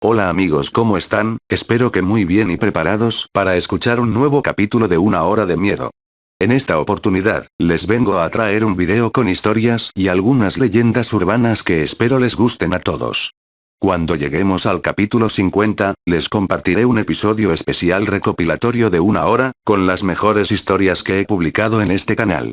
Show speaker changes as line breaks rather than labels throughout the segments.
Hola amigos, ¿cómo están? Espero que muy bien y preparados para escuchar un nuevo capítulo de Una Hora de Miedo. En esta oportunidad, les vengo a traer un video con historias y algunas leyendas urbanas que espero les gusten a todos. Cuando lleguemos al capítulo 50, les compartiré un episodio especial recopilatorio de una hora, con las mejores historias que he publicado en este canal.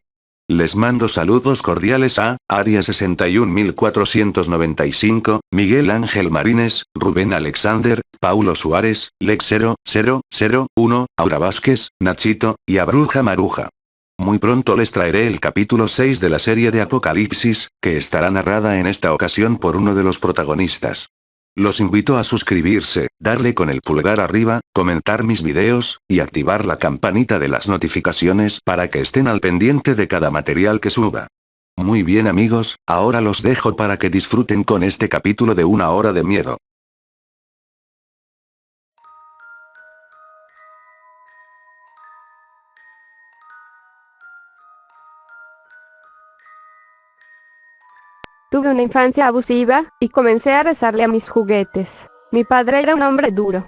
Les mando saludos cordiales a Aria 61495, Miguel Ángel Marines, Rubén Alexander, Paulo Suárez, Lex 0001, Aura Vázquez, Nachito, y a Bruja Maruja. Muy pronto les traeré el capítulo 6 de la serie de Apocalipsis, que estará narrada en esta ocasión por uno de los protagonistas. Los invito a suscribirse, darle con el pulgar arriba, comentar mis videos, y activar la campanita de las notificaciones para que estén al pendiente de cada material que suba. Muy bien amigos, ahora los dejo para que disfruten con este capítulo de Una Hora de Miedo.
Tuve una infancia abusiva, y comencé a rezarle a mis juguetes. Mi padre era un hombre duro.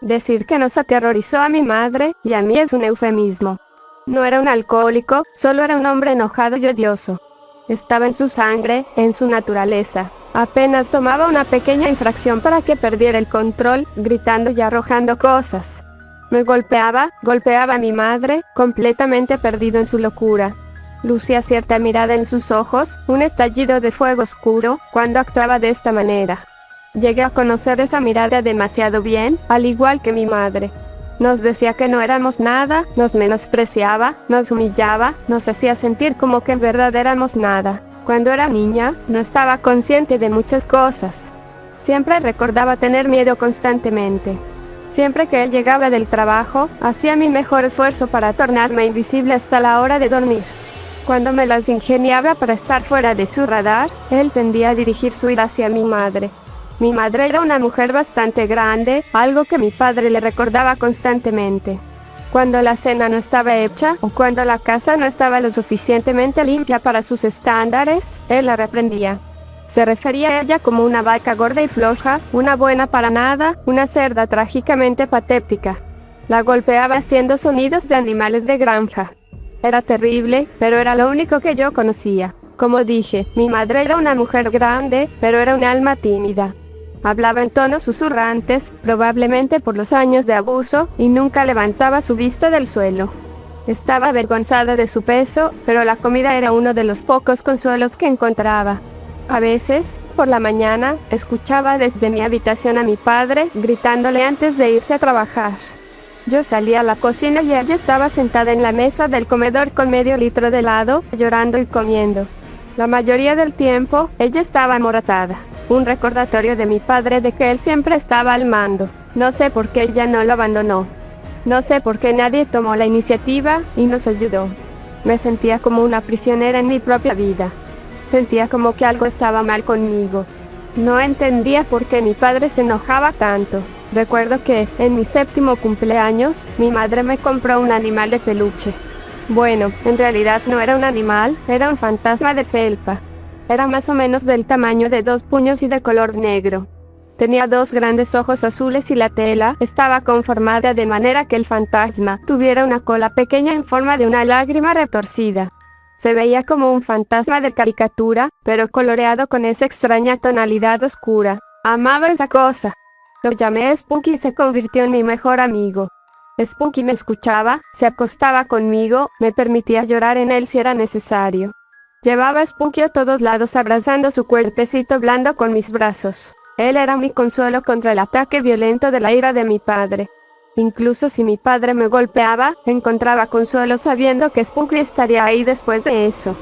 Decir que nos aterrorizó a mi madre, y a mí es un eufemismo. No era un alcohólico, solo era un hombre enojado y odioso. Estaba en su sangre, en su naturaleza. Apenas tomaba una pequeña infracción para que perdiera el control, gritando y arrojando cosas. Me golpeaba a mi madre, completamente perdido en su locura. Lucía cierta mirada en sus ojos, un estallido de fuego oscuro, cuando actuaba de esta manera. Llegué a conocer esa mirada demasiado bien, al igual que mi madre. Nos decía que no éramos nada, nos menospreciaba, nos humillaba, nos hacía sentir como que en verdad éramos nada. Cuando era niña, no estaba consciente de muchas cosas. Siempre recordaba tener miedo constantemente. Siempre que él llegaba del trabajo, hacía mi mejor esfuerzo para tornarme invisible hasta la hora de dormir. Cuando me las ingeniaba para estar fuera de su radar, él tendía a dirigir su ira hacia mi madre. Mi madre era una mujer bastante grande, algo que mi padre le recordaba constantemente. Cuando la cena no estaba hecha, o cuando la casa no estaba lo suficientemente limpia para sus estándares, él la reprendía. Se refería a ella como una vaca gorda y floja, una buena para nada, una cerda trágicamente patética. La golpeaba haciendo sonidos de animales de granja. Era terrible, pero era lo único que yo conocía. Como dije, mi madre era una mujer grande, pero era un alma tímida. Hablaba en tonos susurrantes, probablemente por los años de abuso, y nunca levantaba su vista del suelo. Estaba avergonzada de su peso, pero la comida era uno de los pocos consuelos que encontraba. A veces, por la mañana, escuchaba desde mi habitación a mi padre, gritándole antes de irse a trabajar. Yo salía a la cocina y ella estaba sentada en la mesa del comedor con medio litro de helado, llorando y comiendo. La mayoría del tiempo, ella estaba amoratada. Un recordatorio de mi padre de que él siempre estaba al mando. No sé por qué ella no lo abandonó. No sé por qué nadie tomó la iniciativa y nos ayudó. Me sentía como una prisionera en mi propia vida. Sentía como que algo estaba mal conmigo. No entendía por qué mi padre se enojaba tanto. Recuerdo que, en mi 7º cumpleaños, mi madre me compró un animal de peluche. Bueno, en realidad no era un animal, era un fantasma de felpa. Era más o menos del tamaño de 2 puños y de color negro. Tenía 2 grandes ojos azules y la tela estaba conformada de manera que el fantasma tuviera una cola pequeña en forma de una lágrima retorcida. Se veía como un fantasma de caricatura, pero coloreado con esa extraña tonalidad oscura. Amaba esa cosa. Lo llamé Spooky y se convirtió en mi mejor amigo. Spooky me escuchaba, se acostaba conmigo, me permitía llorar en él si era necesario. Llevaba a Spooky a todos lados abrazando su cuerpecito blando con mis brazos. Él era mi consuelo contra el ataque violento de la ira de mi padre. Incluso si mi padre me golpeaba, encontraba consuelo sabiendo que Spooky estaría ahí después de eso.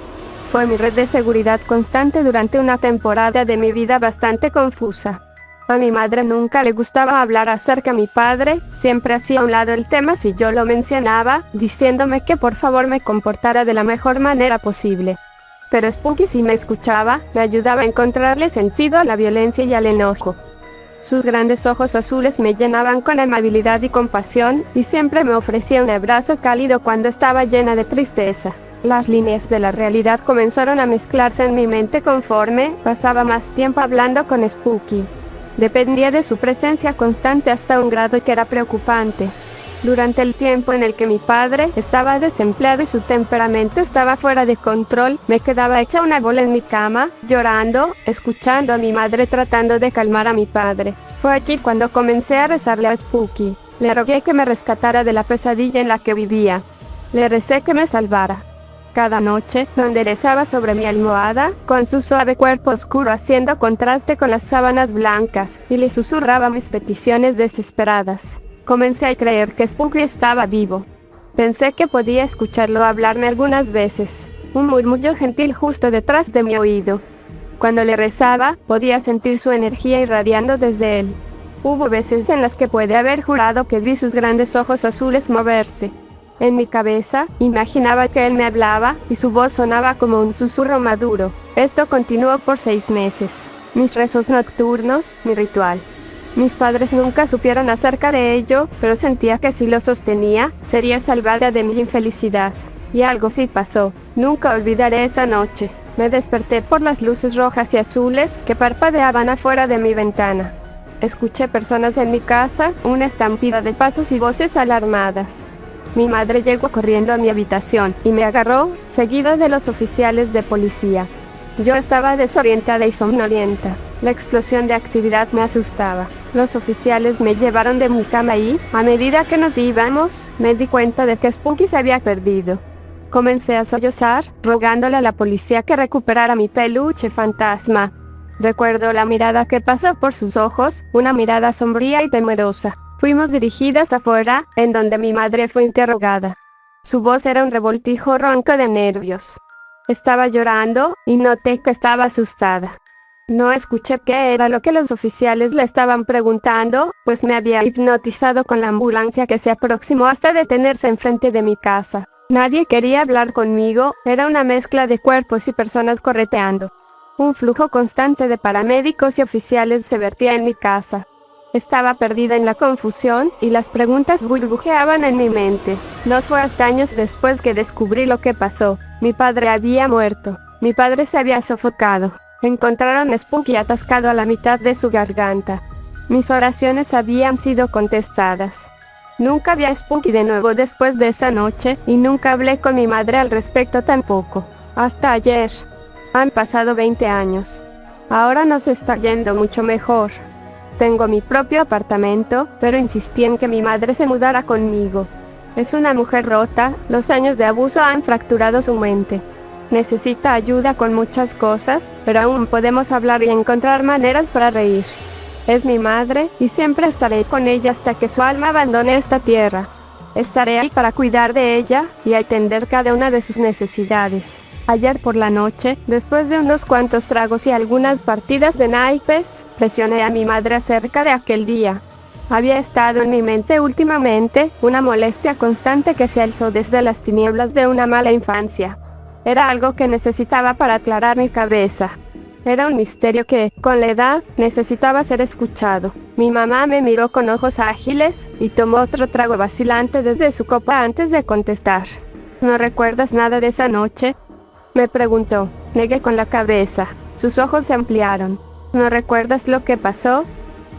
Fue mi red de seguridad constante durante una temporada de mi vida bastante confusa. A mi madre nunca le gustaba hablar acerca de mi padre, siempre hacía a un lado el tema si yo lo mencionaba, diciéndome que por favor me comportara de la mejor manera posible. Pero Spooky sí me escuchaba, me ayudaba a encontrarle sentido a la violencia y al enojo. Sus grandes ojos azules me llenaban con amabilidad y compasión, y siempre me ofrecía un abrazo cálido cuando estaba llena de tristeza. Las líneas de la realidad comenzaron a mezclarse en mi mente conforme pasaba más tiempo hablando con Spooky. Dependía de su presencia constante hasta un grado que era preocupante. Durante el tiempo en el que mi padre estaba desempleado y su temperamento estaba fuera de control, me quedaba hecha una bola en mi cama, llorando, escuchando a mi madre tratando de calmar a mi padre. Fue aquí cuando comencé a rezarle a Spooky. Le rogué que me rescatara de la pesadilla en la que vivía. Le recé que me salvara. Cada noche, lo enderezaba sobre mi almohada, con su suave cuerpo oscuro haciendo contraste con las sábanas blancas, y le susurraba mis peticiones desesperadas. Comencé a creer que Spooky estaba vivo. Pensé que podía escucharlo hablarme algunas veces, un murmullo gentil justo detrás de mi oído. Cuando le rezaba, podía sentir su energía irradiando desde él. Hubo veces en las que puede haber jurado que vi sus grandes ojos azules moverse. En mi cabeza, imaginaba que él me hablaba, y su voz sonaba como un susurro maduro. Esto continuó por 6 meses. Mis rezos nocturnos, mi ritual. Mis padres nunca supieron acerca de ello, pero sentía que si lo sostenía, sería salvada de mi infelicidad. Y algo sí pasó. Nunca olvidaré esa noche. Me desperté por las luces rojas y azules que parpadeaban afuera de mi ventana. Escuché personas en mi casa, una estampida de pasos y voces alarmadas. Mi madre llegó corriendo a mi habitación y me agarró, seguida de los oficiales de policía. Yo estaba desorientada y somnolienta. La explosión de actividad me asustaba. Los oficiales me llevaron de mi cama y, a medida que nos íbamos, me di cuenta de que Spooky se había perdido. Comencé a sollozar, rogándole a la policía que recuperara mi peluche fantasma. Recuerdo la mirada que pasó por sus ojos, una mirada sombría y temerosa. Fuimos dirigidas afuera, en donde mi madre fue interrogada. Su voz era un revoltijo ronco de nervios. Estaba llorando, y noté que estaba asustada. No escuché qué era lo que los oficiales le estaban preguntando, pues me había hipnotizado con la ambulancia que se aproximó hasta detenerse enfrente de mi casa. Nadie quería hablar conmigo, era una mezcla de cuerpos y personas correteando. Un flujo constante de paramédicos y oficiales se vertía en mi casa. Estaba perdida en la confusión, y las preguntas burbujeaban en mi mente. No fue hasta años después que descubrí lo que pasó. Mi padre había muerto. Mi padre se había sofocado. Encontraron a Spooky atascado a la mitad de su garganta. Mis oraciones habían sido contestadas. Nunca vi a Spooky de nuevo después de esa noche, y nunca hablé con mi madre al respecto tampoco. Hasta ayer. Han pasado 20 años. Ahora nos está yendo mucho mejor. Tengo mi propio apartamento, pero insistí en que mi madre se mudara conmigo. Es una mujer rota, los años de abuso han fracturado su mente. Necesita ayuda con muchas cosas, pero aún podemos hablar y encontrar maneras para reír. Es mi madre, y siempre estaré con ella hasta que su alma abandone esta tierra. Estaré ahí para cuidar de ella, y atender cada una de sus necesidades. Ayer por la noche, después de unos cuantos tragos y algunas partidas de naipes, presioné a mi madre acerca de aquel día. Había estado en mi mente últimamente, una molestia constante que se alzó desde las tinieblas de una mala infancia. Era algo que necesitaba para aclarar mi cabeza. Era un misterio que, con la edad, necesitaba ser escuchado. Mi mamá me miró con ojos ágiles, y tomó otro trago vacilante desde su copa antes de contestar. ¿No recuerdas nada de esa noche?, me preguntó. Negué con la cabeza. Sus ojos se ampliaron. ¿No recuerdas lo que pasó?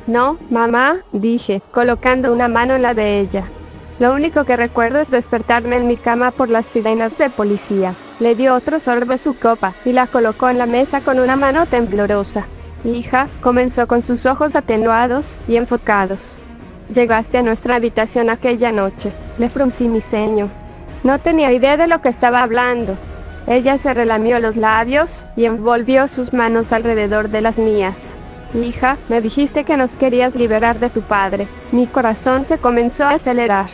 No, mamá, dije, colocando una mano en la de ella. Lo único que recuerdo es despertarme en mi cama por las sirenas de policía. Le dio otro sorbo a su copa, y la colocó en la mesa con una mano temblorosa. Hija, comenzó con sus ojos atenuados y enfocados. Llegaste a nuestra habitación aquella noche. Le fruncí mi ceño. No tenía idea de lo que estaba hablando. Ella se relamió los labios, y envolvió sus manos alrededor de las mías. Hija, me dijiste que nos querías liberar de tu padre. Mi corazón se comenzó a acelerar.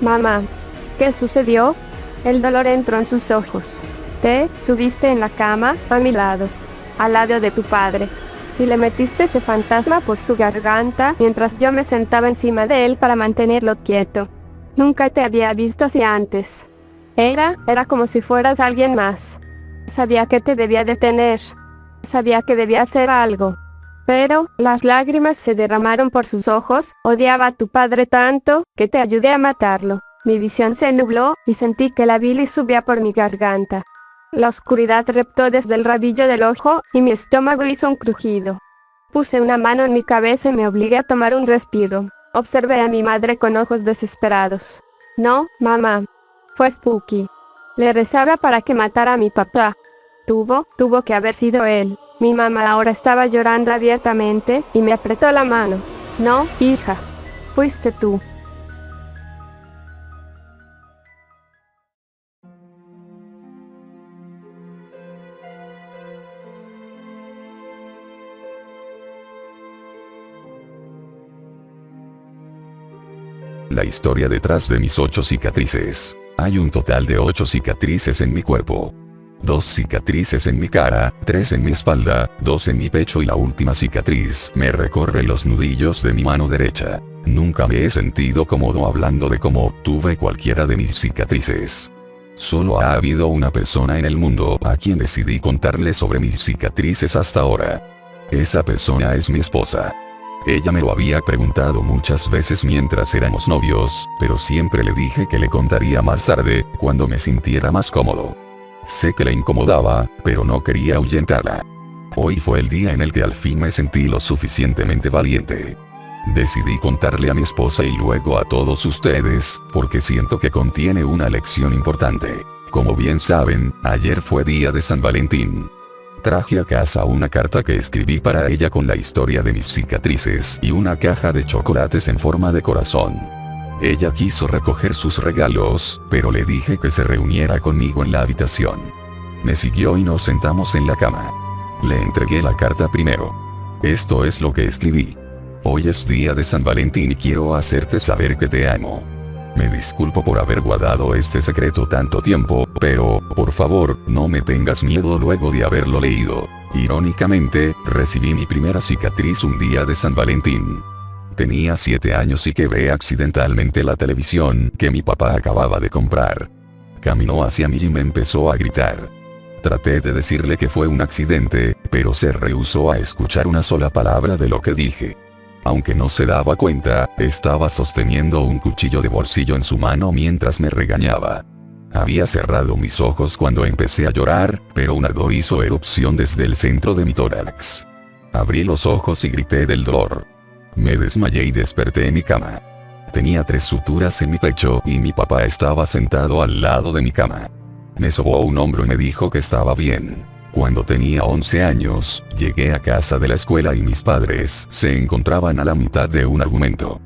Mamá, ¿qué sucedió? El dolor entró en sus ojos. Te subiste en la cama, a mi lado, al lado de tu padre, y le metiste ese fantasma por su garganta, mientras yo me sentaba encima de él para mantenerlo quieto. Nunca te había visto así antes. Era como si fueras alguien más. Sabía que te debía detener. Sabía que debía hacer algo. Pero, las lágrimas se derramaron por sus ojos. Odiaba a tu padre tanto, que te ayudé a matarlo. Mi visión se nubló, y sentí que la bilis subía por mi garganta. La oscuridad reptó desde el rabillo del ojo, y mi estómago hizo un crujido. Puse una mano en mi cabeza y me obligué a tomar un respiro. Observé a mi madre con ojos desesperados. No, mamá. Fue Spooky. Le rezaba para que matara a mi papá. Tuvo que haber sido él. Mi mamá ahora estaba llorando abiertamente, y me apretó la mano. No, hija. Fuiste tú.
La historia detrás de mis 8 cicatrices. Hay un total de 8 cicatrices en mi cuerpo. 2 cicatrices en mi cara, 3 en mi espalda, 2 en mi pecho y la última cicatriz me recorre los nudillos de mi mano derecha. Nunca me he sentido cómodo hablando de cómo tuve cualquiera de mis cicatrices. Solo ha habido una persona en el mundo a quien decidí contarle sobre mis cicatrices hasta ahora. Esa persona es mi esposa. Ella me lo había preguntado muchas veces mientras éramos novios, pero siempre le dije que le contaría más tarde, cuando me sintiera más cómodo. Sé que le incomodaba, pero no quería ahuyentarla. Hoy fue el día en el que al fin me sentí lo suficientemente valiente. Decidí contarle a mi esposa y luego a todos ustedes, porque siento que contiene una lección importante. Como bien saben, ayer fue día de San Valentín. Traje a casa una carta que escribí para ella con la historia de mis cicatrices y una caja de chocolates en forma de corazón. Ella quiso recoger sus regalos, pero le dije que se reuniera conmigo en la habitación. Me siguió y nos sentamos en la cama. Le entregué la carta primero. Esto es lo que escribí. Hoy es día de San Valentín y quiero hacerte saber que te amo. Me disculpo por haber guardado este secreto tanto tiempo, pero, por favor, no me tengas miedo luego de haberlo leído. Irónicamente, recibí mi primera cicatriz un día de San Valentín. Tenía 7 años y quebré accidentalmente la televisión que mi papá acababa de comprar. Caminó hacia mí y me empezó a gritar. Traté de decirle que fue un accidente, pero se rehusó a escuchar una sola palabra de lo que dije. Aunque no se daba cuenta, estaba sosteniendo un cuchillo de bolsillo en su mano mientras me regañaba. Había cerrado mis ojos cuando empecé a llorar, pero un ardor hizo erupción desde el centro de mi tórax. Abrí los ojos y grité del dolor. Me desmayé y desperté en mi cama. Tenía 3 suturas en mi pecho y mi papá estaba sentado al lado de mi cama. Me sobó un hombro y me dijo que estaba bien. Cuando tenía 11 años, llegué a casa de la escuela y mis padres se encontraban a la mitad de un argumento.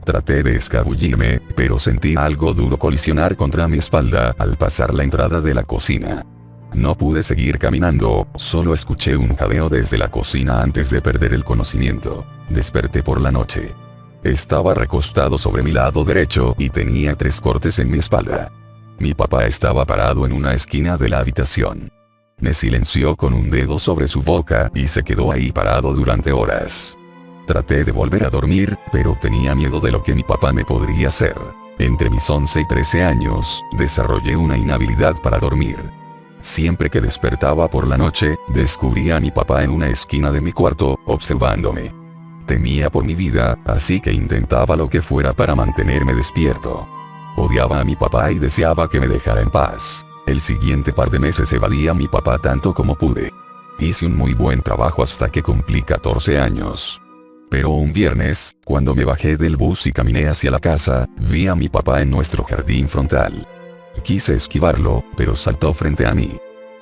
Traté de escabullirme, pero sentí algo duro colisionar contra mi espalda al pasar la entrada de la cocina. No pude seguir caminando, solo escuché un jadeo desde la cocina antes de perder el conocimiento. Desperté por la noche. Estaba recostado sobre mi lado derecho y tenía 3 cortes en mi espalda. Mi papá estaba parado en una esquina de la habitación. Me silenció con un dedo sobre su boca y se quedó ahí parado durante horas. Traté de volver a dormir, pero tenía miedo de lo que mi papá me podría hacer. Entre mis 11 y 13 años, desarrollé una inhabilidad para dormir. Siempre que despertaba por la noche, descubría a mi papá en una esquina de mi cuarto, observándome. Temía por mi vida, así que intentaba lo que fuera para mantenerme despierto. Odiaba a mi papá y deseaba que me dejara en paz. El siguiente par de meses evadí a mi papá tanto como pude. Hice un muy buen trabajo hasta que cumplí 14 años. Pero un viernes, cuando me bajé del bus y caminé hacia la casa, vi a mi papá en nuestro jardín frontal. Quise esquivarlo, pero saltó frente a mí.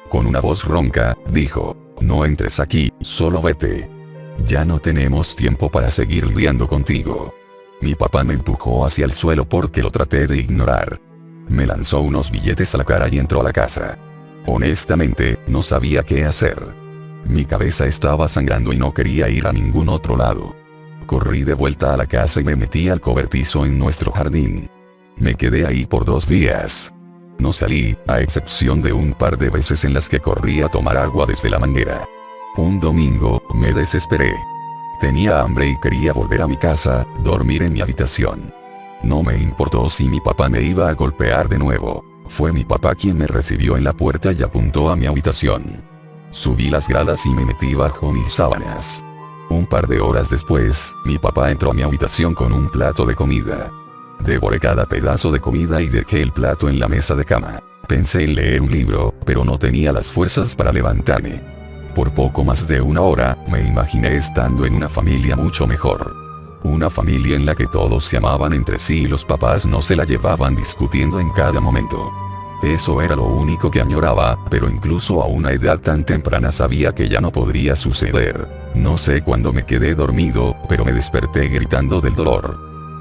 Con una voz ronca, dijo: "No entres aquí, solo vete. Ya no tenemos tiempo para seguir lidiando contigo". Mi papá me empujó hacia el suelo porque lo traté de ignorar. Me lanzó unos billetes a la cara y entró a la casa. Honestamente, no sabía qué hacer. Mi cabeza estaba sangrando y no quería ir a ningún otro lado. Corrí de vuelta a la casa y me metí al cobertizo en nuestro jardín. Me quedé ahí por 2 días. No salí, a excepción de un par de veces en las que corrí a tomar agua desde la manguera. Un domingo, me desesperé. Tenía hambre y quería volver a mi casa, dormir en mi habitación. No me importó si mi papá me iba a golpear de nuevo. Fue mi papá quien me recibió en la puerta y apuntó a mi habitación. Subí las gradas y me metí bajo mis sábanas. Un par de horas después, mi papá entró a mi habitación con un plato de comida. Devoré cada pedazo de comida y dejé el plato en la mesa de cama. Pensé en leer un libro, pero no tenía las fuerzas para levantarme. Por poco más de una hora, me imaginé estando en una familia mucho mejor. Una familia en la que todos se amaban entre sí y los papás no se la llevaban discutiendo en cada momento. Eso era lo único que añoraba, pero incluso a una edad tan temprana sabía que ya no podría suceder. No sé cuándo me quedé dormido, pero me desperté gritando del dolor.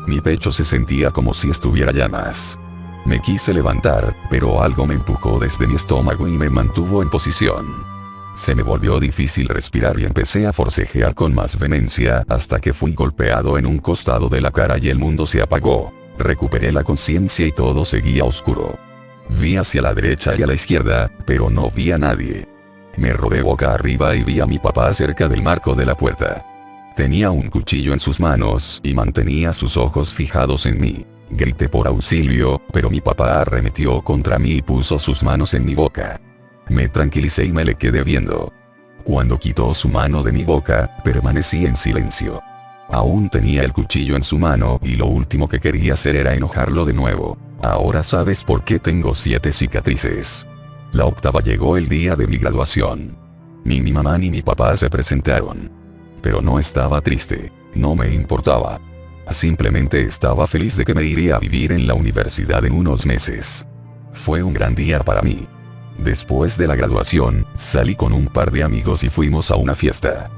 Mi pecho se sentía como si estuviera llamas. Me quise levantar, pero algo me empujó desde mi estómago y me mantuvo en posición. Se me volvió difícil respirar y empecé a forcejear con más vehemencia hasta que fui golpeado en un costado de la cara y el mundo se apagó. Recuperé la conciencia y todo seguía oscuro. Vi hacia la derecha y a la izquierda, pero no vi a nadie. Me rodé boca arriba y vi a mi papá cerca del marco de la puerta. Tenía un cuchillo en sus manos y mantenía sus ojos fijados en mí. Grité por auxilio, pero mi papá arremetió contra mí y puso sus manos en mi boca. Me tranquilicé y me le quedé viendo. Cuando quitó su mano de mi boca, permanecí en silencio. Aún tenía el cuchillo en su mano y lo último que quería hacer era enojarlo de nuevo. Ahora sabes por qué tengo 7 cicatrices. La octava llegó el día de mi graduación. Ni mi mamá ni mi papá se presentaron. Pero no estaba triste, no me importaba. Simplemente estaba feliz de que me iría a vivir en la universidad en unos meses. Fue un gran día para mí. Después de la graduación, salí con un par de amigos y fuimos a una fiesta.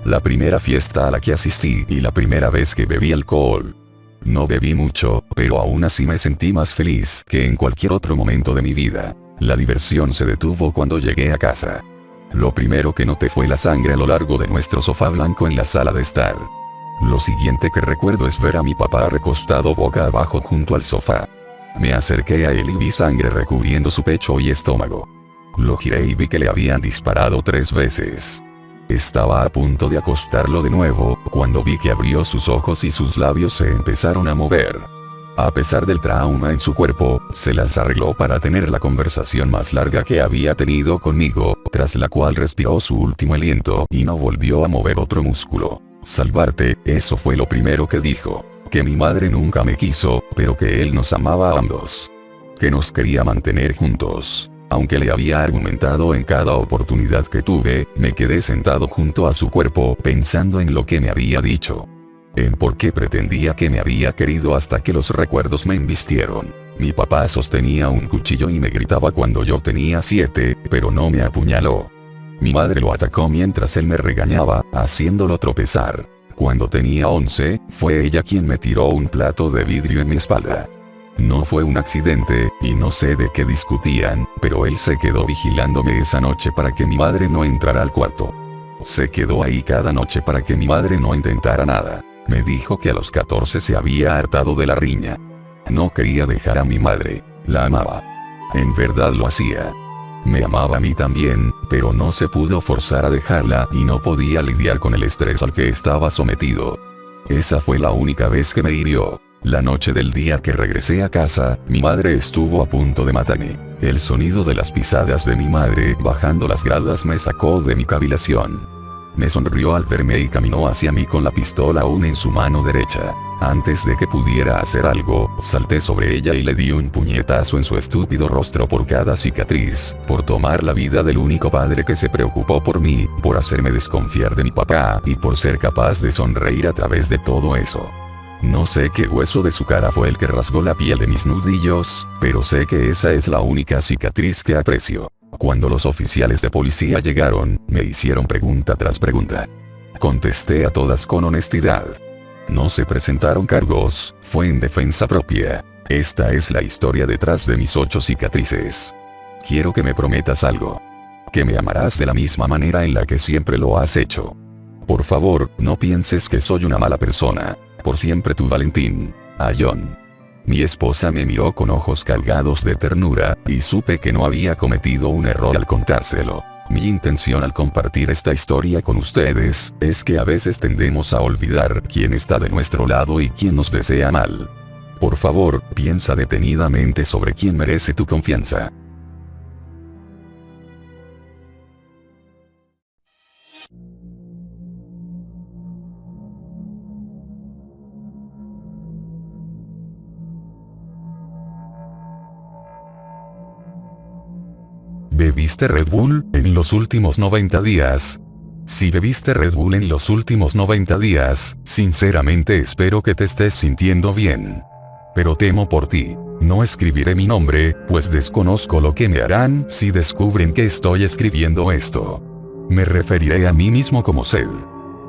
La primera fiesta a la que asistí y la primera vez que bebí alcohol. No bebí mucho, pero aún así me sentí más feliz que en cualquier otro momento de mi vida. La diversión se detuvo cuando llegué a casa. Lo primero que noté fue la sangre a lo largo de nuestro sofá blanco en la sala de estar. Lo siguiente que recuerdo es ver a mi papá recostado boca abajo junto al sofá. Me acerqué a él y vi sangre recubriendo su pecho y estómago. Lo giré y vi que le habían disparado 3 veces. Estaba a punto de acostarlo de nuevo, cuando vi que abrió sus ojos y sus labios se empezaron a mover. A pesar del trauma en su cuerpo, se las arregló para tener la conversación más larga que había tenido conmigo, tras la cual respiró su último aliento y no volvió a mover otro músculo. Salvarte, eso fue lo primero que dijo. Que mi madre nunca me quiso, pero que él nos amaba a ambos. Que nos quería mantener juntos. Aunque le había argumentado en cada oportunidad que tuve, me quedé sentado junto a su cuerpo pensando en lo que me había dicho. En por qué pretendía que me había querido hasta que los recuerdos me embistieron. Mi papá sostenía un cuchillo y me gritaba cuando yo tenía 7, pero no me apuñaló. Mi madre lo atacó mientras él me regañaba, haciéndolo tropezar. Cuando tenía 11, fue ella quien me tiró un plato de vidrio en mi espalda. No fue un accidente, y no sé de qué discutían, pero él se quedó vigilándome esa noche para que mi madre no entrara al cuarto. Se quedó ahí cada noche para que mi madre no intentara nada. Me dijo que a los 14 se había hartado de la riña. No quería dejar a mi madre, la amaba. En verdad lo hacía. Me amaba a mí también, pero no se pudo forzar a dejarla y no podía lidiar con el estrés al que estaba sometido. Esa fue la única vez que me hirió. La noche del día que regresé a casa, mi madre estuvo a punto de matarme. El sonido de las pisadas de mi madre bajando las gradas me sacó de mi cavilación. Me sonrió al verme y caminó hacia mí con la pistola aún en su mano derecha. Antes de que pudiera hacer algo, salté sobre ella y le di un puñetazo en su estúpido rostro por cada cicatriz, por tomar la vida del único padre que se preocupó por mí, por hacerme desconfiar de mi papá y por ser capaz de sonreír a través de todo eso. No sé qué hueso de su cara fue el que rasgó la piel de mis nudillos, pero sé que esa es la única cicatriz que aprecio. Cuando los oficiales de policía llegaron, me hicieron pregunta tras pregunta. Contesté a todas con honestidad. No se presentaron cargos, fue en defensa propia. Esta es la historia detrás de mis 8 cicatrices. Quiero que me prometas algo. Que me amarás de la misma manera en la que siempre lo has hecho. Por favor, no pienses que soy una mala persona. Por siempre tu Valentín. A John. Mi esposa me miró con ojos cargados de ternura, y supe que no había cometido un error al contárselo. Mi intención al compartir esta historia con ustedes, es que a veces tendemos a olvidar quién está de nuestro lado y quién nos desea mal. Por favor, piensa detenidamente sobre quién merece tu confianza. ¿Bebiste Red Bull en los últimos 90 días? Si bebiste Red Bull en los últimos 90 días, sinceramente espero que te estés sintiendo bien. Pero temo por ti. No escribiré mi nombre, pues desconozco lo que me harán si descubren que estoy escribiendo esto. Me referiré a mí mismo como Sed.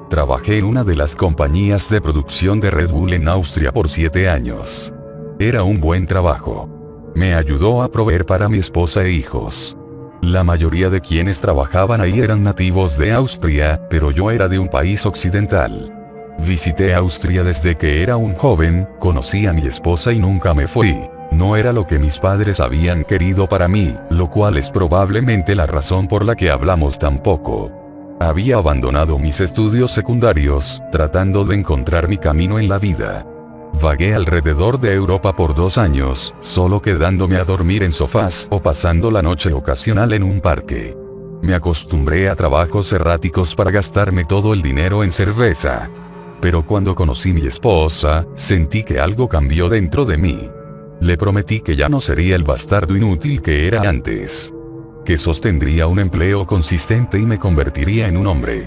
Trabajé en una de las compañías de producción de Red Bull en Austria por 7 años. Era un buen trabajo. Me ayudó a proveer para mi esposa e hijos. La mayoría de quienes trabajaban ahí eran nativos de Austria, pero yo era de un país occidental. Visité Austria desde que era un joven, conocí a mi esposa y nunca me fui. No era lo que mis padres habían querido para mí, lo cual es probablemente la razón por la que hablamos tan poco. Había abandonado mis estudios secundarios, tratando de encontrar mi camino en la vida. Vagué alrededor de Europa por 2 años, solo quedándome a dormir en sofás o pasando la noche ocasional en un parque. Me acostumbré a trabajos erráticos para gastarme todo el dinero en cerveza. Pero cuando conocí a mi esposa, sentí que algo cambió dentro de mí. Le prometí que ya no sería el bastardo inútil que era antes. Que sostendría un empleo consistente y me convertiría en un hombre.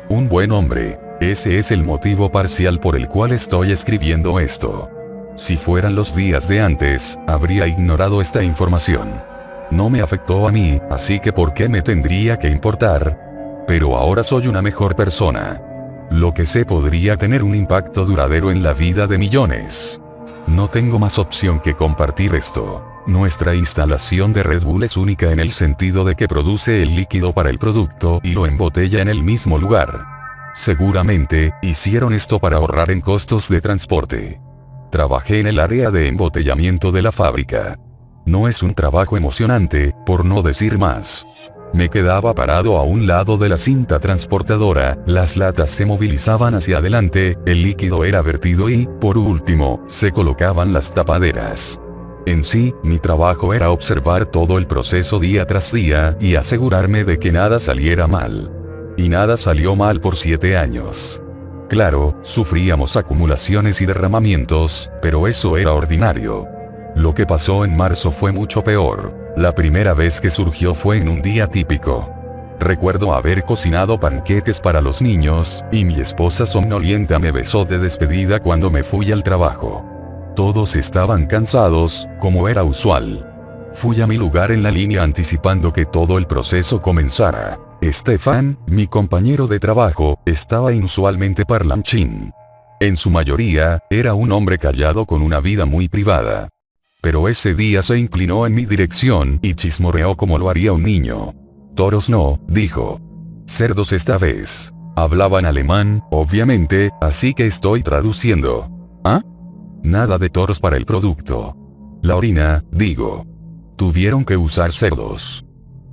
Un buen hombre. Ese es el motivo parcial por el cual estoy escribiendo esto. Si fueran los días de antes, habría ignorado esta información. No me afectó a mí, así que ¿por qué me tendría que importar? Pero ahora soy una mejor persona. Lo que sé podría tener un impacto duradero en la vida de millones. No tengo más opción que compartir esto. Nuestra instalación de Red Bull es única en el sentido de que produce el líquido para el producto y lo embotella en el mismo lugar. Seguramente, hicieron esto para ahorrar en costos de transporte. Trabajé en el área de embotellamiento de la fábrica. No es un trabajo emocionante, por no decir más. Me quedaba parado a un lado de la cinta transportadora, las latas se movilizaban hacia adelante, el líquido era vertido y, por último, se colocaban las tapaderas. En sí, mi trabajo era observar todo el proceso día tras día y asegurarme de que nada saliera mal. Y nada salió mal por 7 años. Claro, sufríamos acumulaciones y derramamientos, pero eso era ordinario. Lo que pasó en marzo fue mucho peor. La primera vez que surgió fue en un día típico. Recuerdo haber cocinado panqueques para los niños, y mi esposa somnolienta me besó de despedida cuando me fui al trabajo. Todos estaban cansados, como era usual. Fui a mi lugar en la línea anticipando que todo el proceso comenzara. Stefan, mi compañero de trabajo, estaba inusualmente parlanchín. En su mayoría, era un hombre callado con una vida muy privada. Pero ese día se inclinó en mi dirección y chismorreó como lo haría un niño. Toros no, dijo. Cerdos esta vez. Hablaban alemán, obviamente, así que estoy traduciendo. ¿Ah? Nada de toros para el producto. La orina, digo. Tuvieron que usar cerdos.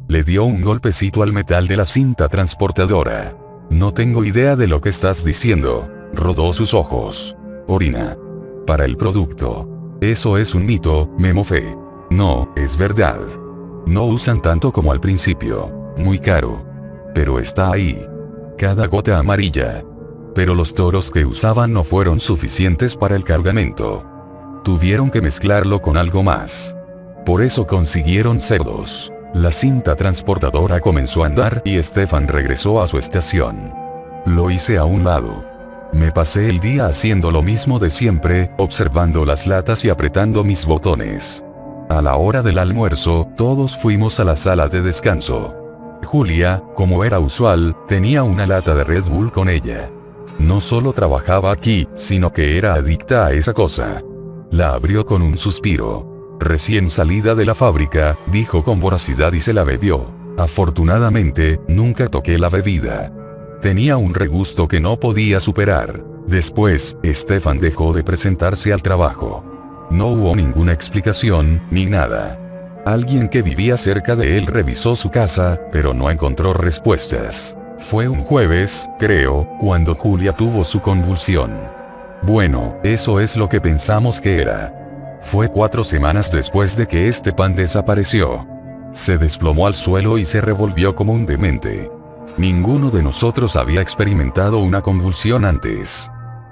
Le dio un golpecito al metal de la cinta transportadora. No tengo idea de lo que estás diciendo. Rodó sus ojos. Orina. Para el producto. Eso es un mito, me mofé. No, es verdad. No usan tanto como al principio. Muy caro. Pero está ahí. Cada gota amarilla. Pero los toros que usaban no fueron suficientes para el cargamento. Tuvieron que mezclarlo con algo más. Por eso consiguieron cerdos. La cinta transportadora comenzó a andar y Stefan regresó a su estación. Lo hice a un lado. Me pasé el día haciendo lo mismo de siempre, observando las latas y apretando mis botones. A la hora del almuerzo, todos fuimos a la sala de descanso. Julia, como era usual, tenía una lata de Red Bull con ella. No solo trabajaba aquí, sino que era adicta a esa cosa. La abrió con un suspiro. Recién salida de la fábrica, dijo con voracidad y se la bebió. Afortunadamente, nunca toqué la bebida. Tenía un regusto que no podía superar. Después, Stefan dejó de presentarse al trabajo. No hubo ninguna explicación, ni nada. Alguien que vivía cerca de él revisó su casa, pero no encontró respuestas. Fue un jueves, creo, cuando Julia tuvo su convulsión. Bueno, eso es lo que pensamos que era. Fue 4 semanas después de que Stepan desapareció. Se desplomó al suelo y se revolvió como un demente. Ninguno de nosotros había experimentado una convulsión antes.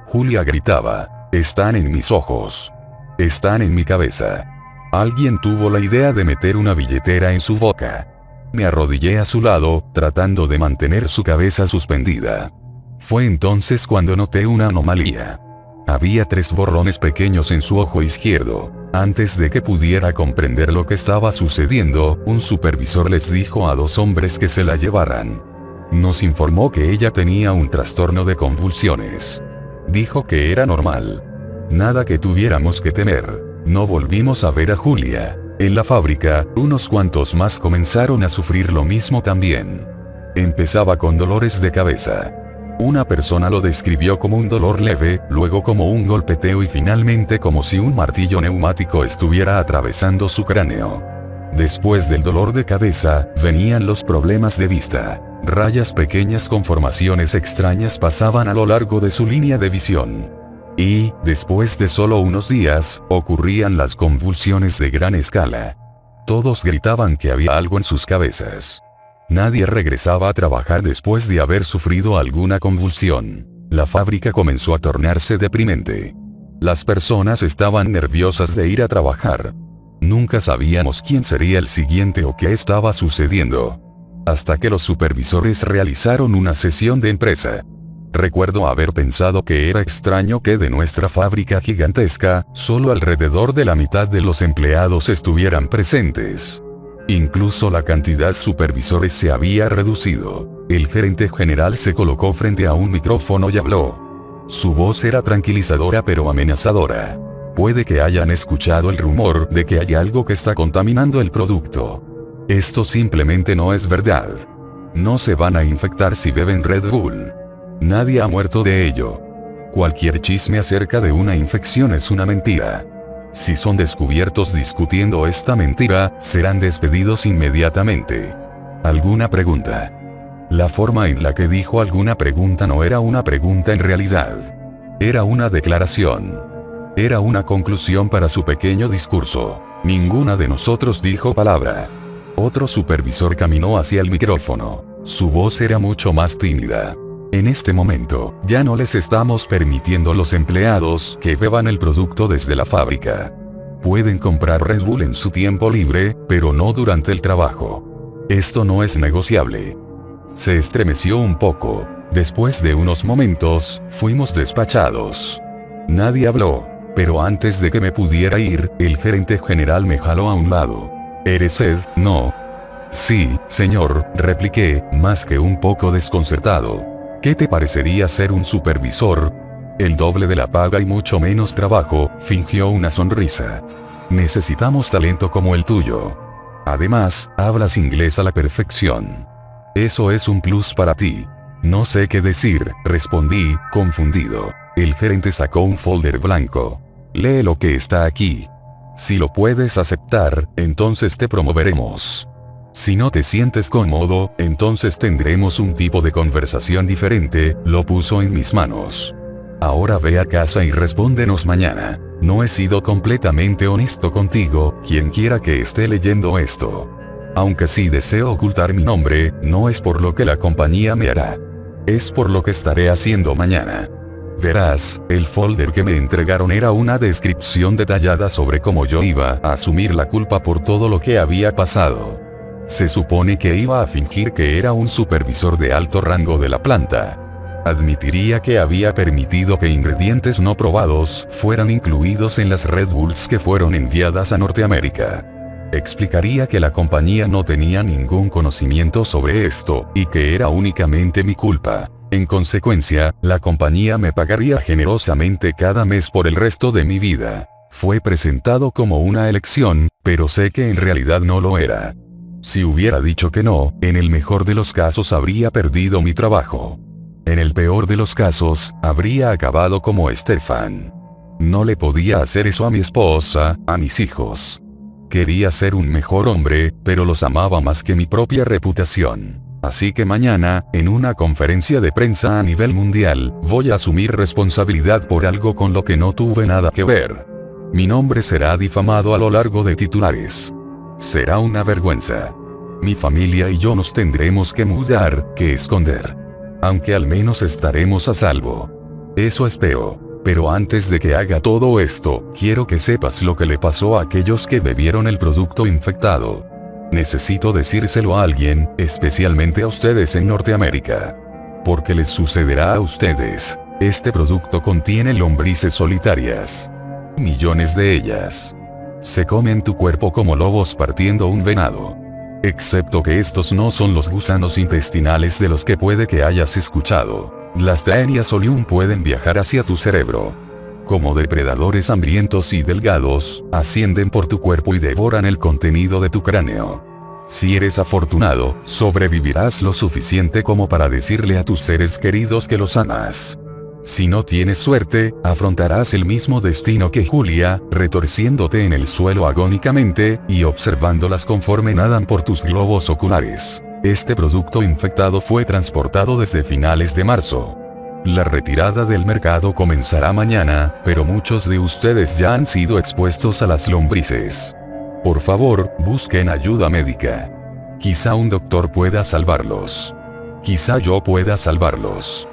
Julia gritaba, están en mis ojos. Están en mi cabeza. Alguien tuvo la idea de meter una billetera en su boca. Me arrodillé a su lado, tratando de mantener su cabeza suspendida. Fue entonces cuando noté una anomalía. Había 3 borrones pequeños en su ojo izquierdo. Antes de que pudiera comprender lo que estaba sucediendo, un supervisor les dijo a 2 hombres que se la llevaran. Nos informó que ella tenía un trastorno de convulsiones. Dijo que era normal. Nada que tuviéramos que temer. No volvimos a ver a Julia. En la fábrica, unos cuantos más comenzaron a sufrir lo mismo también. Empezaba con dolores de cabeza. Una persona lo describió como un dolor leve, luego como un golpeteo y finalmente como si un martillo neumático estuviera atravesando su cráneo. Después del dolor de cabeza, venían los problemas de vista. Rayas pequeñas con formaciones extrañas pasaban a lo largo de su línea de visión. Y, después de solo unos días, ocurrían las convulsiones de gran escala. Todos gritaban que había algo en sus cabezas. Nadie regresaba a trabajar después de haber sufrido alguna convulsión. La fábrica comenzó a tornarse deprimente. Las personas estaban nerviosas de ir a trabajar. Nunca sabíamos quién sería el siguiente o qué estaba sucediendo. Hasta que los supervisores realizaron una sesión de empresa. Recuerdo haber pensado que era extraño que de nuestra fábrica gigantesca, solo alrededor de la mitad de los empleados estuvieran presentes. Incluso la cantidad de supervisores se había reducido. El gerente general se colocó frente a un micrófono y habló. Su voz era tranquilizadora pero amenazadora. Puede que hayan escuchado el rumor de que hay algo que está contaminando el producto. Esto simplemente no es verdad. No se van a infectar si beben Red Bull. Nadie ha muerto de ello. Cualquier chisme acerca de una infección es una mentira. Si son descubiertos discutiendo esta mentira, serán despedidos inmediatamente. ¿Alguna pregunta? La forma en la que dijo alguna pregunta no era una pregunta en realidad. Era una declaración. Era una conclusión para su pequeño discurso. Ninguna de nosotros dijo palabra. Otro supervisor caminó hacia el micrófono. Su voz era mucho más tímida. En este momento, ya no les estamos permitiendo a los empleados que beban el producto desde la fábrica. Pueden comprar Red Bull en su tiempo libre, pero no durante el trabajo. Esto no es negociable. Se estremeció un poco. Después de unos momentos, fuimos despachados. Nadie habló, pero antes de que me pudiera ir, el gerente general me jaló a un lado. ¿Eres Ed? No. Sí, señor, repliqué, más que un poco desconcertado. ¿Qué te parecería ser un supervisor? El doble de la paga y mucho menos trabajo, fingió una sonrisa. Necesitamos talento como el tuyo. Además, hablas inglés a la perfección. Eso es un plus para ti. No sé qué decir, respondí, confundido. El gerente sacó un folder blanco. Lee lo que está aquí. Si lo puedes aceptar, entonces te promoveremos. Si no te sientes cómodo, entonces tendremos un tipo de conversación diferente, lo puso en mis manos. Ahora ve a casa y respóndenos mañana. No he sido completamente honesto contigo, quien quiera que esté leyendo esto. Aunque sí deseo ocultar mi nombre, no es por lo que la compañía me hará. Es por lo que estaré haciendo mañana. Verás, el folder que me entregaron era una descripción detallada sobre cómo yo iba a asumir la culpa por todo lo que había pasado. Se supone que iba a fingir que era un supervisor de alto rango de la planta. Admitiría que había permitido que ingredientes no probados fueran incluidos en las Red Bulls que fueron enviadas a Norteamérica. Explicaría que la compañía no tenía ningún conocimiento sobre esto, y que era únicamente mi culpa. En consecuencia, la compañía me pagaría generosamente cada mes por el resto de mi vida. Fue presentado como una elección, pero sé que en realidad no lo era. Si hubiera dicho que no, en el mejor de los casos habría perdido mi trabajo. En el peor de los casos, habría acabado como Stefan. No le podía hacer eso a mi esposa, a mis hijos. Quería ser un mejor hombre, pero los amaba más que mi propia reputación. Así que mañana, en una conferencia de prensa a nivel mundial, voy a asumir responsabilidad por algo con lo que no tuve nada que ver. Mi nombre será difamado a lo largo de titulares. Será una vergüenza. Mi familia y yo nos tendremos que mudar, que esconder. Aunque al menos estaremos a salvo. Eso espero. Pero antes de que haga todo esto, quiero que sepas lo que le pasó a aquellos que bebieron el producto infectado. Necesito decírselo a alguien, especialmente a ustedes en Norteamérica. Porque les sucederá a ustedes. Este producto contiene lombrices solitarias. Millones de ellas. Se comen tu cuerpo como lobos partiendo un venado. Excepto que estos no son los gusanos intestinales de los que puede que hayas escuchado. Las Taenia solium pueden viajar hacia tu cerebro. Como depredadores hambrientos y delgados, ascienden por tu cuerpo y devoran el contenido de tu cráneo. Si eres afortunado, sobrevivirás lo suficiente como para decirle a tus seres queridos que los amas. Si no tienes suerte, afrontarás el mismo destino que Julia, retorciéndote en el suelo agónicamente, y observándolas conforme nadan por tus globos oculares. Este producto infectado fue transportado desde finales de marzo. La retirada del mercado comenzará mañana, pero muchos de ustedes ya han sido expuestos a las lombrices. Por favor, busquen ayuda médica. Quizá un doctor pueda salvarlos. Quizá yo pueda salvarlos.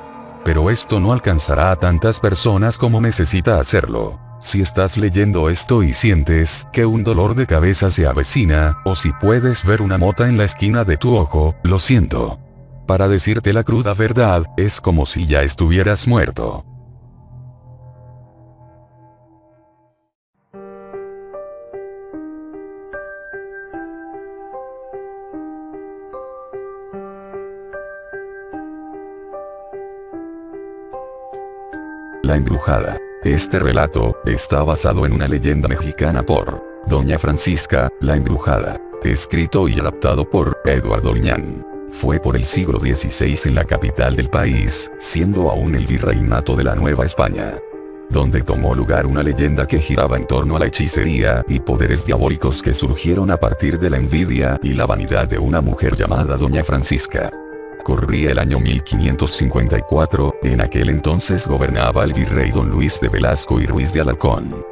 Pero esto no alcanzará a tantas personas como necesita hacerlo. Si estás leyendo esto y sientes que un dolor de cabeza se avecina, o si puedes ver una mota en la esquina de tu ojo, lo siento. Para decirte la cruda verdad, es como si ya estuvieras muerto. La embrujada. Este relato está basado en una leyenda mexicana por Doña Francisca, la embrujada, escrito y adaptado por Eduardo Liñán. Fue por el siglo XVI en la capital del país, siendo aún el virreinato de la Nueva España, donde tomó lugar una leyenda que giraba en torno a la hechicería y poderes diabólicos que surgieron a partir de la envidia y la vanidad de una mujer llamada Doña Francisca. Corría el año 1554, en aquel entonces gobernaba el virrey don Luis de Velasco y Ruiz de Alarcón.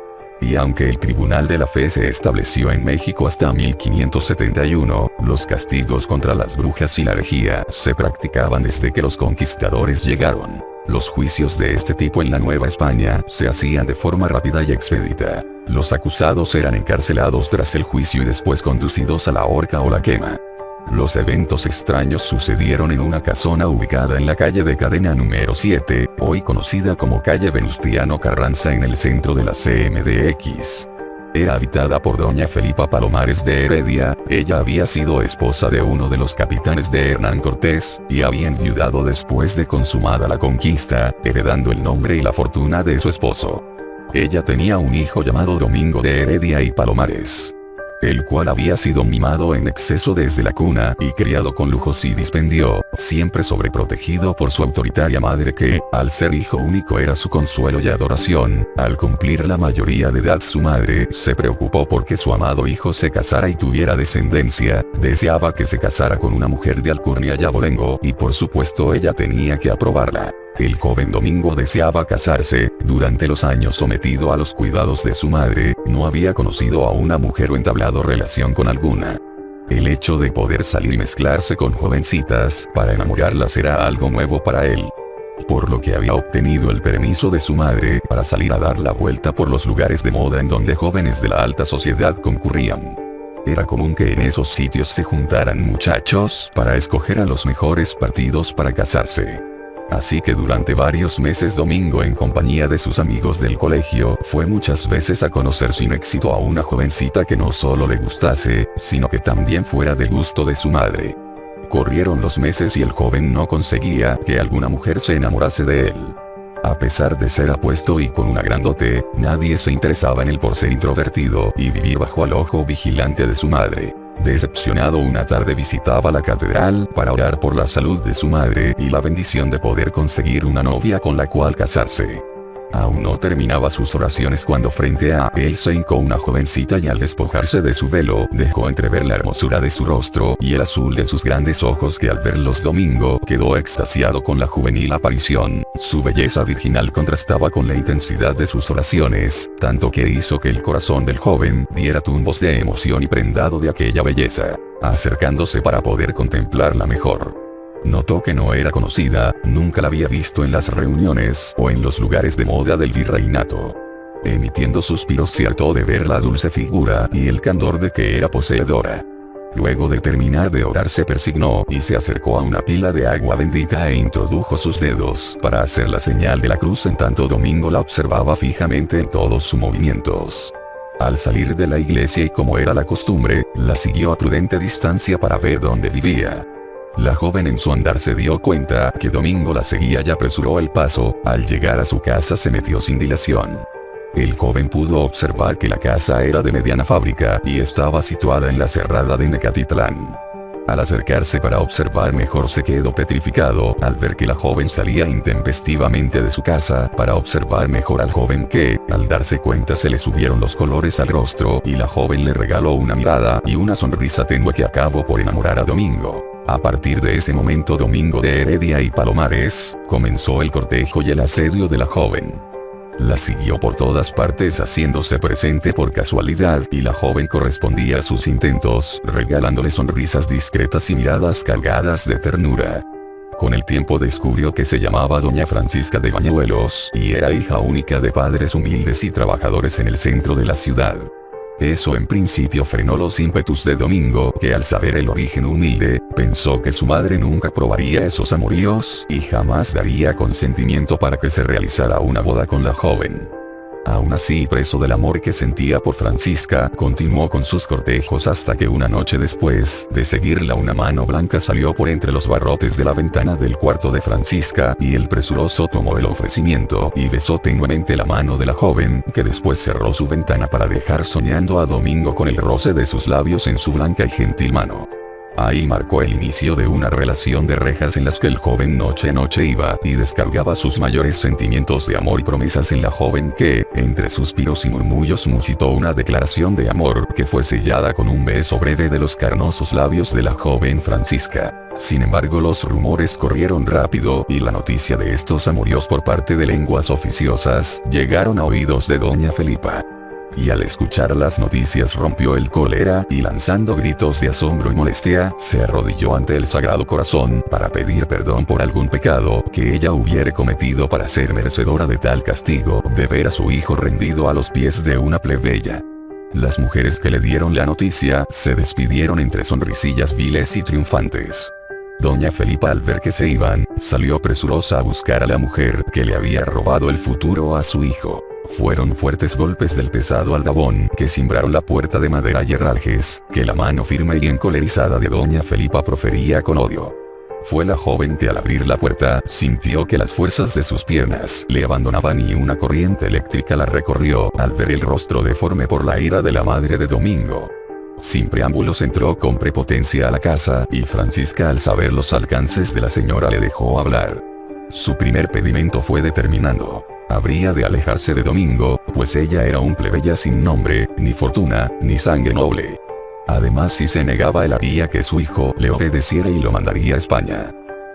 Y aunque el Tribunal de la Fe se estableció en México hasta 1571, los castigos contra las brujas y la herejía se practicaban desde que los conquistadores llegaron. Los juicios de este tipo en la Nueva España se hacían de forma rápida y expedita. Los acusados eran encarcelados tras el juicio y después conducidos a la horca o la quema. Los eventos extraños sucedieron en una casona ubicada en la calle de Cadena número 7, hoy conocida como calle Venustiano Carranza en el centro de la CMDX. Era habitada por doña Felipa Palomares de Heredia. Ella había sido esposa de uno de los capitanes de Hernán Cortés, y había enviudado después de consumada la conquista, heredando el nombre y la fortuna de su esposo. Ella tenía un hijo llamado Domingo de Heredia y Palomares, el cual había sido mimado en exceso desde la cuna y criado con lujos y dispendio, siempre sobreprotegido por su autoritaria madre que, al ser hijo único, era su consuelo y adoración. Al cumplir la mayoría de edad, su madre se preocupó porque su amado hijo se casara y tuviera descendencia. Deseaba que se casara con una mujer de alcurnia y abolengo, y por supuesto ella tenía que aprobarla. El joven Domingo deseaba casarse. Durante los años sometido a los cuidados de su madre, no había conocido a una mujer o entablado relación con alguna. El hecho de poder salir y mezclarse con jovencitas para enamorarlas era algo nuevo para él, por lo que había obtenido el permiso de su madre para salir a dar la vuelta por los lugares de moda en donde jóvenes de la alta sociedad concurrían. Era común que en esos sitios se juntaran muchachos para escoger a los mejores partidos para casarse. Así que durante varios meses Domingo, en compañía de sus amigos del colegio, fue muchas veces a conocer sin éxito a una jovencita que no solo le gustase, sino que también fuera del gusto de su madre. Corrieron los meses y el joven no conseguía que alguna mujer se enamorase de él. A pesar de ser apuesto y con una gran dote, nadie se interesaba en él por ser introvertido y vivir bajo el ojo vigilante de su madre. Decepcionado, una tarde visitaba la catedral para orar por la salud de su madre y la bendición de poder conseguir una novia con la cual casarse. Aún no terminaba sus oraciones cuando frente a él se hincó una jovencita y al despojarse de su velo dejó entrever la hermosura de su rostro y el azul de sus grandes ojos, que al verlos Domingo quedó extasiado con la juvenil aparición. Su belleza virginal contrastaba con la intensidad de sus oraciones, tanto que hizo que el corazón del joven diera tumbos de emoción y prendado de aquella belleza, acercándose para poder contemplarla mejor. Notó que no era conocida, nunca la había visto en las reuniones o en los lugares de moda del virreinato. Emitiendo suspiros se hartó de ver la dulce figura y el candor de que era poseedora. Luego de terminar de orar se persignó y se acercó a una pila de agua bendita e introdujo sus dedos para hacer la señal de la cruz, en tanto Domingo la observaba fijamente en todos sus movimientos. Al salir de la iglesia y como era la costumbre, la siguió a prudente distancia para ver dónde vivía. La joven en su andar se dio cuenta que Domingo la seguía y apresuró el paso. Al llegar a su casa se metió sin dilación. El joven pudo observar que la casa era de mediana fábrica y estaba situada en la cerrada de Necatitlán. Al acercarse para observar mejor se quedó petrificado al ver que la joven salía intempestivamente de su casa para observar mejor al joven que, al darse cuenta, se le subieron los colores al rostro y la joven le regaló una mirada y una sonrisa tenue que acabó por enamorar a Domingo. A partir de ese momento Domingo de Heredia y Palomares comenzó el cortejo y el asedio de la joven. La siguió por todas partes haciéndose presente por casualidad y la joven correspondía a sus intentos, regalándole sonrisas discretas y miradas cargadas de ternura. Con el tiempo descubrió que se llamaba Doña Francisca de Bañuelos y era hija única de padres humildes y trabajadores en el centro de la ciudad. Eso en principio frenó los ímpetus de Domingo, que al saber el origen humilde, pensó que su madre nunca probaría esos amoríos y jamás daría consentimiento para que se realizara una boda con la joven. Aún así, preso del amor que sentía por Francisca, continuó con sus cortejos hasta que una noche después de seguirla una mano blanca salió por entre los barrotes de la ventana del cuarto de Francisca y el presuroso tomó el ofrecimiento y besó tenuemente la mano de la joven, que después cerró su ventana para dejar soñando a Domingo con el roce de sus labios en su blanca y gentil mano. Ahí marcó el inicio de una relación de rejas en las que el joven noche a noche iba y descargaba sus mayores sentimientos de amor y promesas en la joven que, entre suspiros y murmullos, musitó una declaración de amor que fue sellada con un beso breve de los carnosos labios de la joven Francisca. Sin embargo, los rumores corrieron rápido y la noticia de estos amoríos por parte de lenguas oficiosas llegaron a oídos de doña Felipa. Y al escuchar las noticias rompió el cólera y lanzando gritos de asombro y molestia, se arrodilló ante el Sagrado Corazón para pedir perdón por algún pecado que ella hubiere cometido para ser merecedora de tal castigo, de ver a su hijo rendido a los pies de una plebeya. Las mujeres que le dieron la noticia se despidieron entre sonrisillas viles y triunfantes. Doña Felipa, al ver que se iban, salió presurosa a buscar a la mujer que le había robado el futuro a su hijo. Fueron fuertes golpes del pesado aldabón que cimbraron la puerta de madera y herrajes, que la mano firme y encolerizada de doña Felipa profería con odio. Fue la joven que al abrir la puerta, sintió que las fuerzas de sus piernas le abandonaban y una corriente eléctrica la recorrió al ver el rostro deforme por la ira de la madre de Domingo. Sin preámbulos entró con prepotencia a la casa y Francisca, al saber los alcances de la señora, le dejó hablar. Su primer pedimento fue determinando. Habría de alejarse de Domingo, pues ella era un plebeya sin nombre, ni fortuna, ni sangre noble. Además, si se negaba, él haría que su hijo le obedeciera y lo mandaría a España.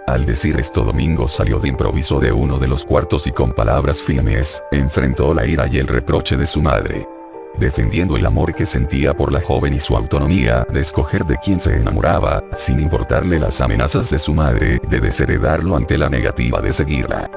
Al decir esto, Domingo salió de improviso de uno de los cuartos y con palabras firmes, enfrentó la ira y el reproche de su madre. Defendiendo el amor que sentía por la joven y su autonomía de escoger de quién se enamoraba, sin importarle las amenazas de su madre de desheredarlo ante la negativa de seguirla.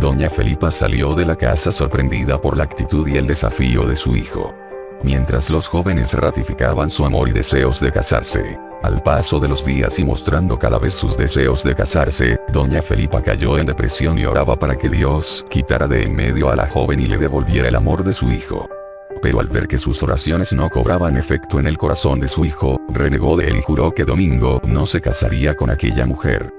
Doña Felipa salió de la casa sorprendida por la actitud y el desafío de su hijo. Mientras los jóvenes ratificaban su amor y deseos de casarse, al paso de los días y mostrando cada vez sus deseos de casarse, doña Felipa cayó en depresión y oraba para que Dios quitara de en medio a la joven y le devolviera el amor de su hijo. Pero al ver que sus oraciones no cobraban efecto en el corazón de su hijo, renegó de él y juró que Domingo no se casaría con aquella mujer.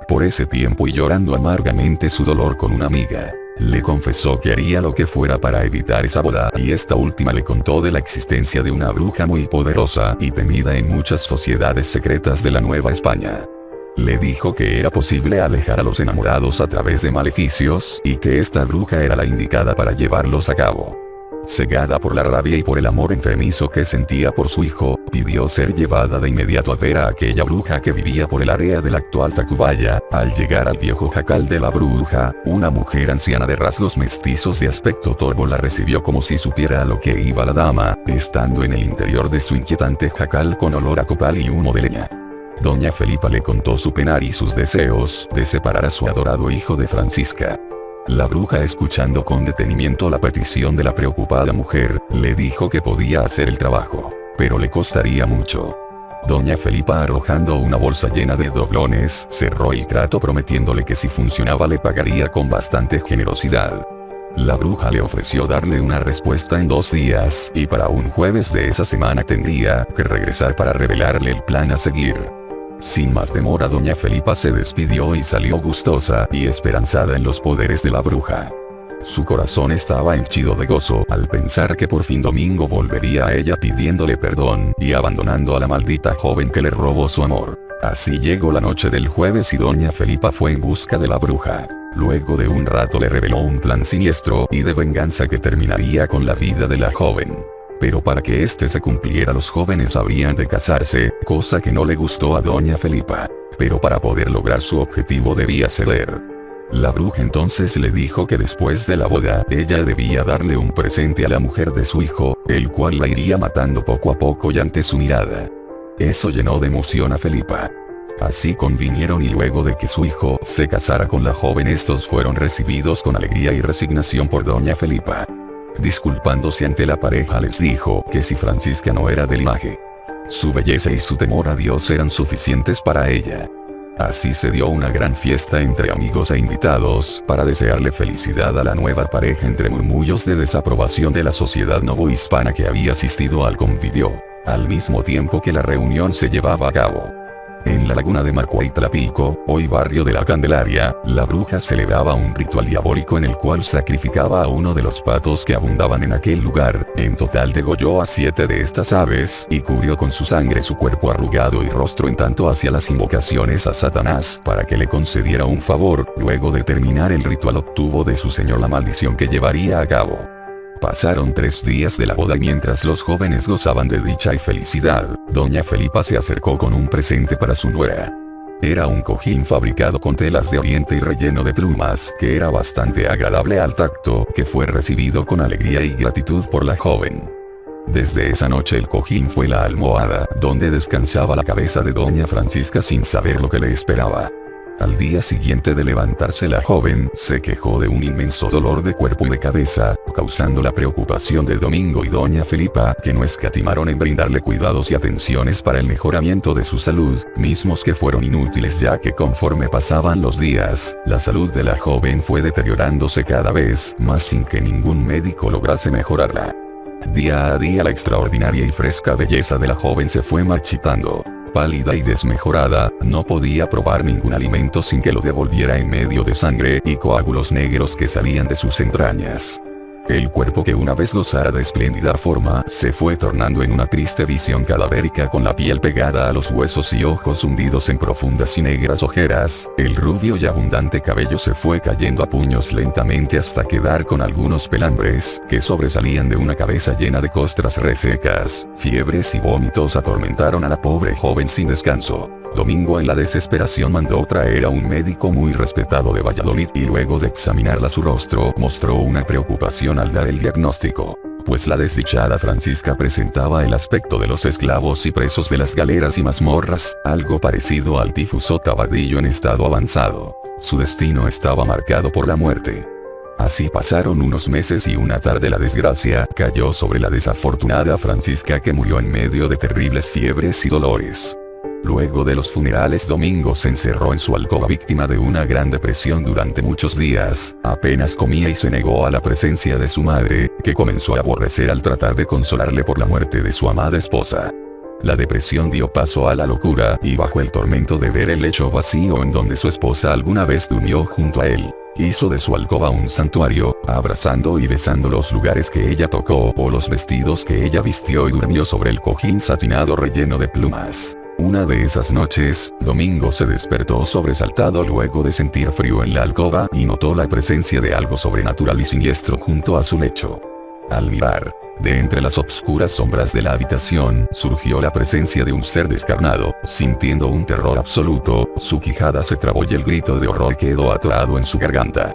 Por ese tiempo, y llorando amargamente su dolor con una amiga, le confesó que haría lo que fuera para evitar esa boda, y esta última le contó de la existencia de una bruja muy poderosa y temida en muchas sociedades secretas de la Nueva España. Le dijo que era posible alejar a los enamorados a través de maleficios y que esta bruja era la indicada para llevarlos a cabo. Cegada por la rabia y por el amor enfermizo que sentía por su hijo, pidió ser llevada de inmediato a ver a aquella bruja que vivía por el área del actual Tacubaya. Al llegar al viejo jacal de la bruja, una mujer anciana de rasgos mestizos de aspecto torvo la recibió como si supiera a lo que iba la dama, estando en el interior de su inquietante jacal con olor a copal y humo de leña. Doña Felipa le contó su penar y sus deseos de separar a su adorado hijo de Francisca. La bruja, escuchando con detenimiento la petición de la preocupada mujer, le dijo que podía hacer el trabajo, pero le costaría mucho. Doña Felipa, arrojando una bolsa llena de doblones, cerró el trato prometiéndole que si funcionaba le pagaría con bastante generosidad. La bruja le ofreció darle una respuesta en 2 días, y para un jueves de esa semana tendría que regresar para revelarle el plan a seguir. Sin más demora, doña Felipa se despidió y salió gustosa y esperanzada en los poderes de la bruja. Su corazón estaba henchido de gozo al pensar que por fin Domingo volvería a ella pidiéndole perdón y abandonando a la maldita joven que le robó su amor. Así llegó la noche del jueves y doña Felipa fue en busca de la bruja. Luego de un rato le reveló un plan siniestro y de venganza que terminaría con la vida de la joven. Pero para que este se cumpliera, los jóvenes habrían de casarse, cosa que no le gustó a doña Felipa. Pero para poder lograr su objetivo debía ceder. La bruja entonces le dijo que después de la boda, ella debía darle un presente a la mujer de su hijo, el cual la iría matando poco a poco y ante su mirada. Eso llenó de emoción a Felipa. Así convinieron y luego de que su hijo se casara con la joven, estos fueron recibidos con alegría y resignación por doña Felipa. Disculpándose ante la pareja, les dijo que si Francisca no era de linaje, su belleza y su temor a Dios eran suficientes para ella. Así se dio una gran fiesta entre amigos e invitados para desearle felicidad a la nueva pareja entre murmullos de desaprobación de la sociedad novohispana que había asistido al convivio, al mismo tiempo que la reunión se llevaba a cabo. En la laguna de Marcuaitlapilco, hoy barrio de la Candelaria, la bruja celebraba un ritual diabólico en el cual sacrificaba a uno de los patos que abundaban en aquel lugar. En total degolló a 7 de estas aves y cubrió con su sangre su cuerpo arrugado y rostro, en tanto hacía las invocaciones a Satanás para que le concediera un favor. Luego de terminar el ritual obtuvo de su señor la maldición que llevaría a cabo. Pasaron 3 días de la boda y mientras los jóvenes gozaban de dicha y felicidad, doña Felipa se acercó con un presente para su nuera. Era un cojín fabricado con telas de oriente y relleno de plumas, que era bastante agradable al tacto, que fue recibido con alegría y gratitud por la joven. Desde esa noche el cojín fue la almohada donde descansaba la cabeza de doña Francisca sin saber lo que le esperaba. Al día siguiente de levantarse, la joven se quejó de un inmenso dolor de cuerpo y de cabeza, causando la preocupación de Domingo y doña Felipa, que no escatimaron en brindarle cuidados y atenciones para el mejoramiento de su salud, mismos que fueron inútiles ya que conforme pasaban los días, la salud de la joven fue deteriorándose cada vez más sin que ningún médico lograse mejorarla. Día a día la extraordinaria y fresca belleza de la joven se fue marchitando. Pálida y desmejorada, no podía probar ningún alimento sin que lo devolviera en medio de sangre y coágulos negros que salían de sus entrañas. El cuerpo, que una vez gozara de espléndida forma, se fue tornando en una triste visión cadavérica, con la piel pegada a los huesos y ojos hundidos en profundas y negras ojeras. El rubio y abundante cabello se fue cayendo a puños lentamente hasta quedar con algunos pelambres que sobresalían de una cabeza llena de costras resecas. Fiebres y vómitos atormentaron a la pobre joven sin descanso. Domingo, en la desesperación, mandó traer a un médico muy respetado de Valladolid y luego de examinarla su rostro mostró una preocupación al dar el diagnóstico, pues la desdichada Francisca presentaba el aspecto de los esclavos y presos de las galeras y mazmorras, algo parecido al difuso tabardillo en estado avanzado. Su destino estaba marcado por la muerte. Así pasaron unos meses y una tarde la desgracia cayó sobre la desafortunada Francisca, que murió en medio de terribles fiebres y dolores. Luego de los funerales, Domingo se encerró en su alcoba víctima de una gran depresión durante muchos días. Apenas comía y se negó a la presencia de su madre, que comenzó a aborrecer al tratar de consolarle por la muerte de su amada esposa. La depresión dio paso a la locura y bajo el tormento de ver el lecho vacío en donde su esposa alguna vez durmió junto a él, hizo de su alcoba un santuario, abrazando y besando los lugares que ella tocó o los vestidos que ella vistió, y durmió sobre el cojín satinado relleno de plumas. Una de esas noches, Domingo se despertó sobresaltado luego de sentir frío en la alcoba y notó la presencia de algo sobrenatural y siniestro junto a su lecho. Al mirar, de entre las obscuras sombras de la habitación, surgió la presencia de un ser descarnado. Sintiendo un terror absoluto, su quijada se trabó y el grito de horror quedó atorado en su garganta.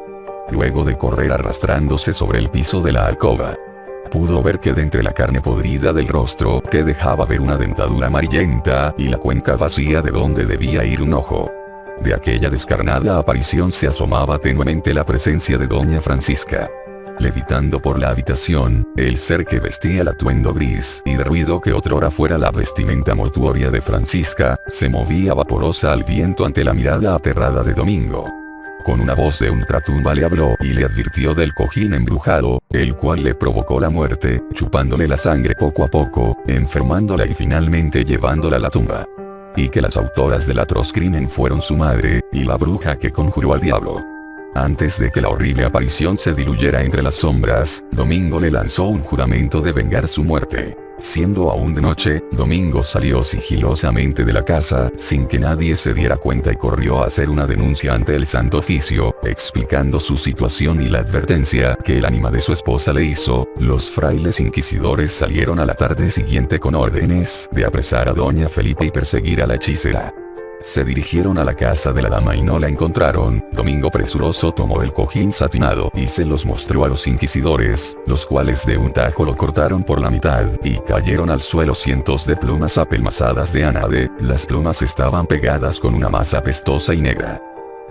Luego de correr arrastrándose sobre el piso de la alcoba, pudo ver que de entre la carne podrida del rostro, que dejaba ver una dentadura amarillenta y la cuenca vacía de donde debía ir un ojo, de aquella descarnada aparición se asomaba tenuemente la presencia de doña Francisca. Levitando por la habitación, el ser que vestía el atuendo gris y derruido que otrora fuera la vestimenta mortuoria de Francisca, se movía vaporosa al viento ante la mirada aterrada de Domingo. Con una voz de ultratumba le habló y le advirtió del cojín embrujado, el cual le provocó la muerte, chupándole la sangre poco a poco, enfermándola y finalmente llevándola a la tumba. Y que las autoras del atroz crimen fueron su madre, y la bruja que conjuró al diablo. Antes de que la horrible aparición se diluyera entre las sombras, Domingo le lanzó un juramento de vengar su muerte. Siendo aún de noche, Domingo salió sigilosamente de la casa, sin que nadie se diera cuenta y corrió a hacer una denuncia ante el Santo Oficio, explicando su situación y la advertencia que el ánima de su esposa le hizo. Los frailes inquisidores salieron a la tarde siguiente con órdenes de apresar a doña Felipa y perseguir a la hechicera. Se dirigieron a la casa de la dama y no la encontraron. Domingo presuroso tomó el cojín satinado y se los mostró a los inquisidores, los cuales de un tajo lo cortaron por la mitad y cayeron al suelo cientos de plumas apelmazadas de ánade. Las plumas estaban pegadas con una masa apestosa y negra.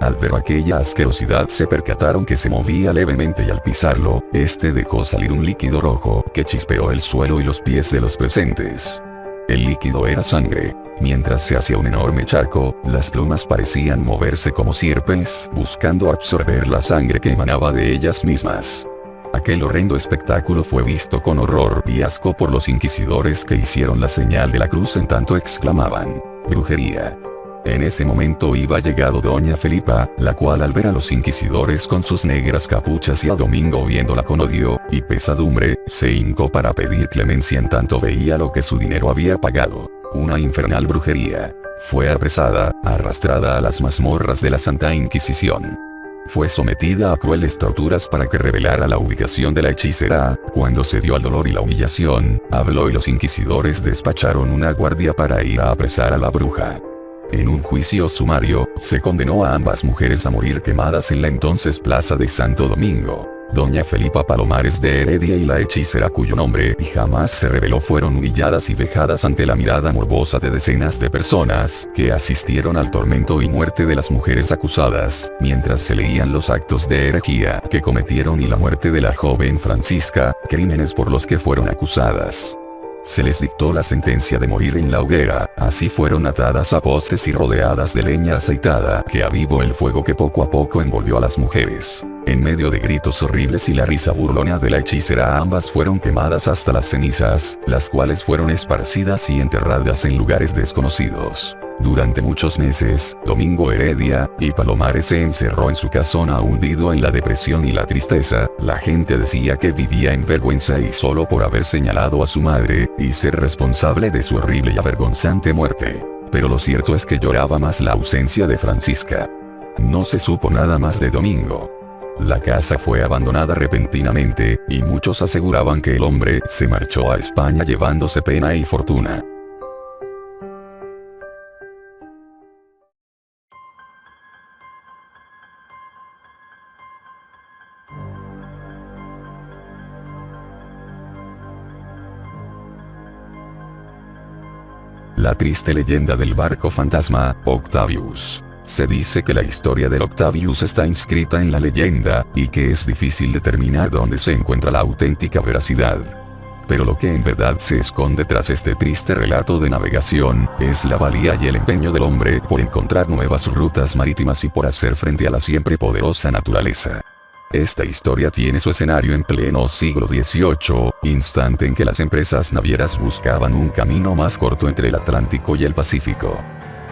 Al ver aquella asquerosidad se percataron que se movía levemente y al pisarlo, este dejó salir un líquido rojo que chispeó el suelo y los pies de los presentes. El líquido era sangre. Mientras se hacía un enorme charco, las plumas parecían moverse como sierpes, buscando absorber la sangre que emanaba de ellas mismas. Aquel horrendo espectáculo fue visto con horror y asco por los inquisidores que hicieron la señal de la cruz en tanto exclamaban: ¡brujería! En ese momento iba llegado doña Felipa, la cual al ver a los inquisidores con sus negras capuchas y a Domingo viéndola con odio y pesadumbre, se hincó para pedir clemencia en tanto veía lo que su dinero había pagado. Una infernal brujería. Fue apresada, arrastrada a las mazmorras de la Santa Inquisición. Fue sometida a crueles torturas para que revelara la ubicación de la hechicera. Cuando cedió al dolor y la humillación, habló y los inquisidores despacharon una guardia para ir a apresar a la bruja. En un juicio sumario, se condenó a ambas mujeres a morir quemadas en la entonces Plaza de Santo Domingo. Doña Felipa Palomares de Heredia y la hechicera cuyo nombre jamás se reveló fueron humilladas y vejadas ante la mirada morbosa de decenas de personas que asistieron al tormento y muerte de las mujeres acusadas, mientras se leían los actos de herejía que cometieron y la muerte de la joven Francisca, crímenes por los que fueron acusadas. Se les dictó la sentencia de morir en la hoguera, así fueron atadas a postes y rodeadas de leña aceitada que avivó el fuego que poco a poco envolvió a las mujeres. En medio de gritos horribles y la risa burlona de la hechicera ambas fueron quemadas hasta las cenizas, las cuales fueron esparcidas y enterradas en lugares desconocidos. Durante muchos meses, Domingo Heredia y Palomares se encerró en su casona hundido en la depresión y la tristeza. La gente decía que vivía en vergüenza y solo por haber señalado a su madre y ser responsable de su horrible y avergonzante muerte. Pero lo cierto es que lloraba más la ausencia de Francisca. No se supo nada más de Domingo. La casa fue abandonada repentinamente, y muchos aseguraban que el hombre se marchó a España llevándose pena y fortuna. La triste leyenda del barco fantasma, Octavius. Se dice que la historia del Octavius está inscrita en la leyenda, y que es difícil determinar dónde se encuentra la auténtica veracidad. Pero lo que en verdad se esconde tras este triste relato de navegación, es la valía y el empeño del hombre por encontrar nuevas rutas marítimas y por hacer frente a la siempre poderosa naturaleza. Esta historia tiene su escenario en pleno siglo XVIII, instante en que las empresas navieras buscaban un camino más corto entre el Atlántico y el Pacífico.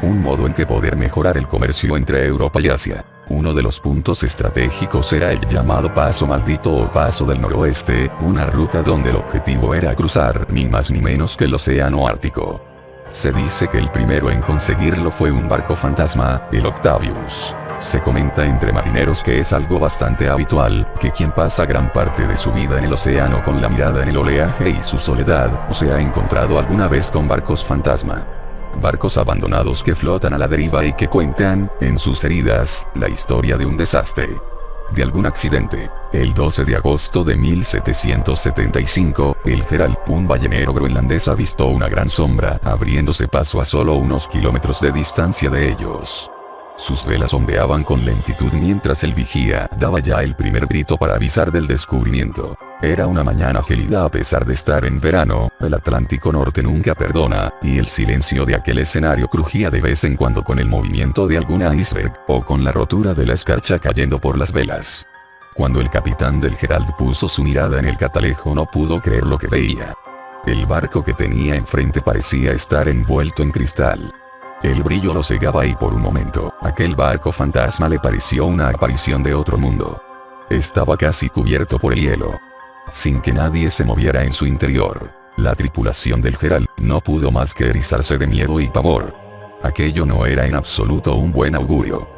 Un modo en que poder mejorar el comercio entre Europa y Asia. Uno de los puntos estratégicos era el llamado Paso Maldito o Paso del Noroeste, una ruta donde el objetivo era cruzar ni más ni menos que el Océano Ártico. Se dice que el primero en conseguirlo fue un barco fantasma, el Octavius. Se comenta entre marineros que es algo bastante habitual, que quien pasa gran parte de su vida en el océano con la mirada en el oleaje y su soledad, o se ha encontrado alguna vez con barcos fantasma. Barcos abandonados que flotan a la deriva y que cuentan, en sus heridas, la historia de un desastre. De algún accidente. El 12 de agosto de 1775, el Herald, un ballenero groenlandés avistó una gran sombra, abriéndose paso a solo unos kilómetros de distancia de ellos. Sus velas ondeaban con lentitud mientras el vigía daba ya el primer grito para avisar del descubrimiento. Era una mañana gélida a pesar de estar en verano, el Atlántico Norte nunca perdona, y el silencio de aquel escenario crujía de vez en cuando con el movimiento de algún iceberg, o con la rotura de la escarcha cayendo por las velas. Cuando el capitán del Herald puso su mirada en el catalejo no pudo creer lo que veía. El barco que tenía enfrente parecía estar envuelto en cristal. El brillo lo cegaba y por un momento, aquel barco fantasma le pareció una aparición de otro mundo. Estaba casi cubierto por el hielo. Sin que nadie se moviera en su interior, la tripulación del Herald no pudo más que erizarse de miedo y pavor. Aquello no era en absoluto un buen augurio.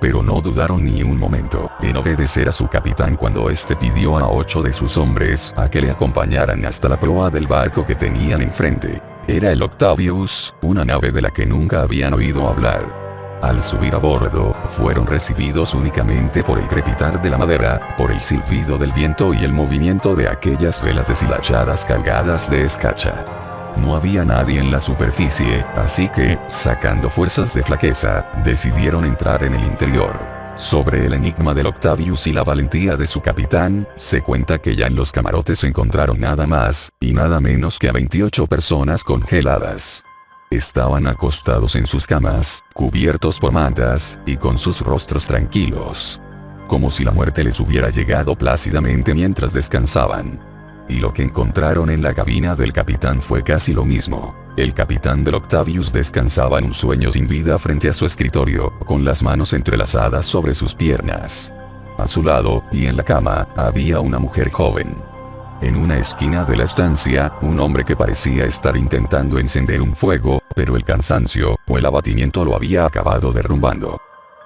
Pero no dudaron ni un momento en obedecer a su capitán cuando éste pidió a 8 de sus hombres a que le acompañaran hasta la proa del barco que tenían enfrente. Era el Octavius, una nave de la que nunca habían oído hablar. Al subir a bordo, fueron recibidos únicamente por el crepitar de la madera, por el silbido del viento y el movimiento de aquellas velas deshilachadas cargadas de escarcha. No había nadie en la superficie, así que, sacando fuerzas de flaqueza, decidieron entrar en el interior. Sobre el enigma del Octavius y la valentía de su capitán, se cuenta que ya en los camarotes encontraron nada más, y nada menos que a 28 personas congeladas. Estaban acostados en sus camas, cubiertos por mantas, y con sus rostros tranquilos. Como si la muerte les hubiera llegado plácidamente mientras descansaban. Y lo que encontraron en la cabina del capitán fue casi lo mismo. El capitán del Octavius descansaba en un sueño sin vida frente a su escritorio, con las manos entrelazadas sobre sus piernas. A su lado, y en la cama, había una mujer joven. En una esquina de la estancia, un hombre que parecía estar intentando encender un fuego, pero el cansancio, o el abatimiento lo había acabado derrumbando.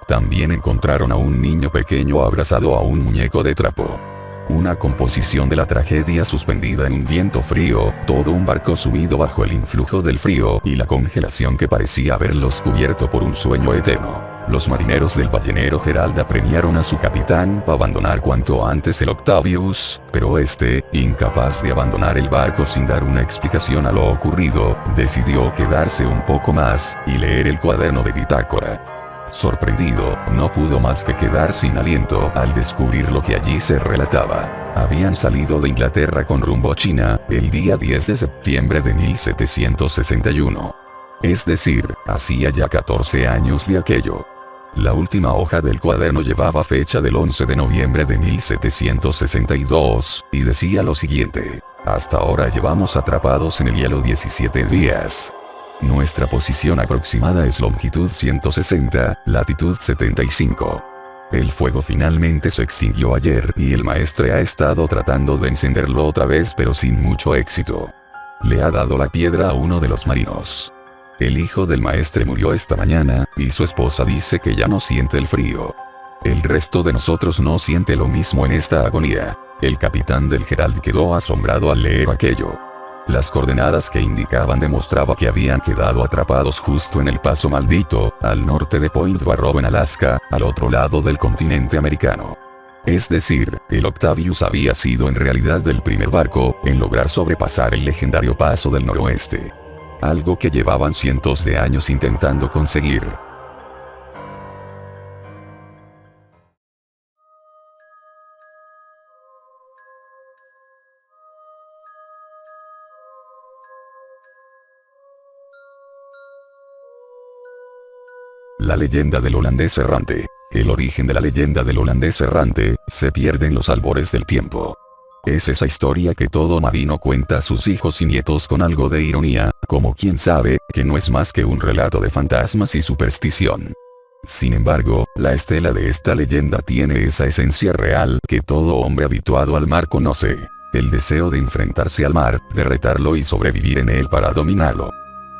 También encontraron a un niño pequeño abrazado a un muñeco de trapo. Una composición de la tragedia suspendida en un viento frío, todo un barco subido bajo el influjo del frío y la congelación que parecía haberlos cubierto por un sueño eterno. Los marineros del ballenero Herald apremiaron a su capitán a abandonar cuanto antes el Octavius, pero este, incapaz de abandonar el barco sin dar una explicación a lo ocurrido, decidió quedarse un poco más y leer el cuaderno de bitácora. Sorprendido, no pudo más que quedar sin aliento al descubrir lo que allí se relataba. Habían salido de Inglaterra con rumbo a China, el día 10 de septiembre de 1761. Es decir, hacía ya 14 años de aquello. La última hoja del cuaderno llevaba fecha del 11 de noviembre de 1762, y decía lo siguiente: hasta ahora llevamos atrapados en el hielo 17 días. Nuestra posición aproximada es longitud 160, latitud 75. El fuego finalmente se extinguió ayer y el maestre ha estado tratando de encenderlo otra vez pero sin mucho éxito. Le ha dado la piedra a uno de los marinos. El hijo del maestre murió esta mañana, y su esposa dice que ya no siente el frío. El resto de nosotros no siente lo mismo en esta agonía. El capitán del Herald quedó asombrado al leer aquello. Las coordenadas que indicaban demostraba que habían quedado atrapados justo en el paso maldito, al norte de Point Barrow en Alaska, al otro lado del continente americano. Es decir, el Octavius había sido en realidad el primer barco en lograr sobrepasar el legendario paso del noroeste. Algo que llevaban cientos de años intentando conseguir. La leyenda del holandés errante. El origen de la leyenda del holandés errante se pierde en los albores del tiempo. Es esa historia que todo marino cuenta a sus hijos y nietos con algo de ironía, como quien sabe que no es más que un relato de fantasmas y superstición. Sin embargo, la estela de esta leyenda tiene esa esencia real que todo hombre habituado al mar conoce: el deseo de enfrentarse al mar, de retarlo y sobrevivir en él para dominarlo.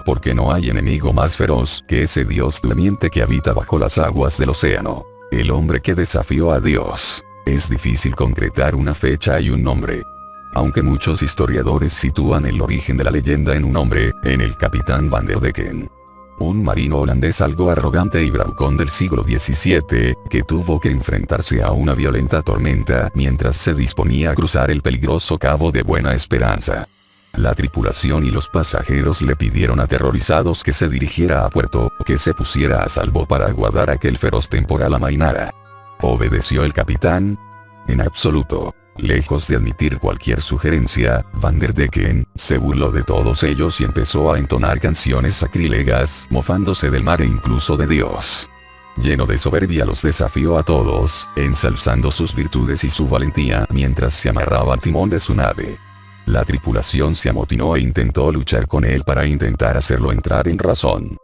Porque no hay enemigo más feroz que ese Dios durmiente que habita bajo las aguas del océano. El hombre que desafió a Dios. Es difícil concretar una fecha y un nombre. Aunque muchos historiadores sitúan el origen de la leyenda en un hombre, en el capitán Van der Decken. Un marino holandés algo arrogante y bravucón del siglo XVII, que tuvo que enfrentarse a una violenta tormenta mientras se disponía a cruzar el peligroso Cabo de Buena Esperanza. La tripulación y los pasajeros le pidieron aterrorizados que se dirigiera a puerto, que se pusiera a salvo para aguardar aquel feroz temporal amainara. ¿Obedeció el capitán? En absoluto. Lejos de admitir cualquier sugerencia, Vanderdecken se burló de todos ellos y empezó a entonar canciones sacrílegas, mofándose del mar e incluso de Dios. Lleno de soberbia los desafió a todos, ensalzando sus virtudes y su valentía mientras se amarraba al timón de su nave. La tripulación se amotinó e intentó luchar con él para intentar hacerlo entrar en razón.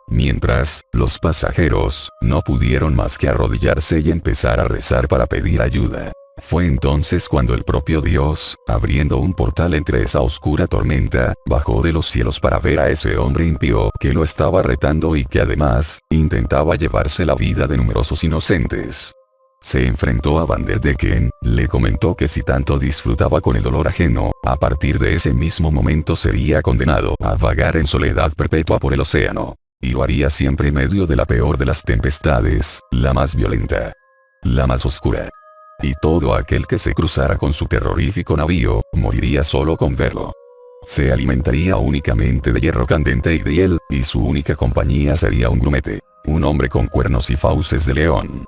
Mientras, los pasajeros no pudieron más que arrodillarse y empezar a rezar para pedir ayuda. Fue entonces cuando el propio Dios, abriendo un portal entre esa oscura tormenta, bajó de los cielos para ver a ese hombre impío que lo estaba retando y que además, intentaba llevarse la vida de numerosos inocentes. Se enfrentó a Vanderdecken, le comentó que si tanto disfrutaba con el dolor ajeno, a partir de ese mismo momento sería condenado a vagar en soledad perpetua por el océano. Y lo haría siempre en medio de la peor de las tempestades, la más violenta, la más oscura. Y todo aquel que se cruzara con su terrorífico navío, moriría solo con verlo. Se alimentaría únicamente de hierro candente y de hiel, y su única compañía sería un grumete, un hombre con cuernos y fauces de león.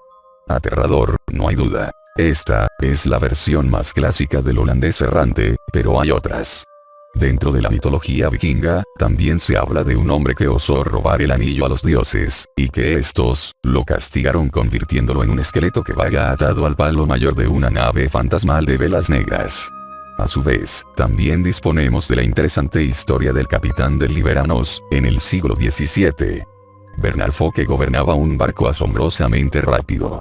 Aterrador, no hay duda. Esta es la versión más clásica del holandés errante, pero hay otras. Dentro de la mitología vikinga, también se habla de un hombre que osó robar el anillo a los dioses, y que estos lo castigaron convirtiéndolo en un esqueleto que vaga atado al palo mayor de una nave fantasmal de velas negras. A su vez, también disponemos de la interesante historia del capitán del Liberanos, en el siglo XVII. Bernard Focke gobernaba un barco asombrosamente rápido.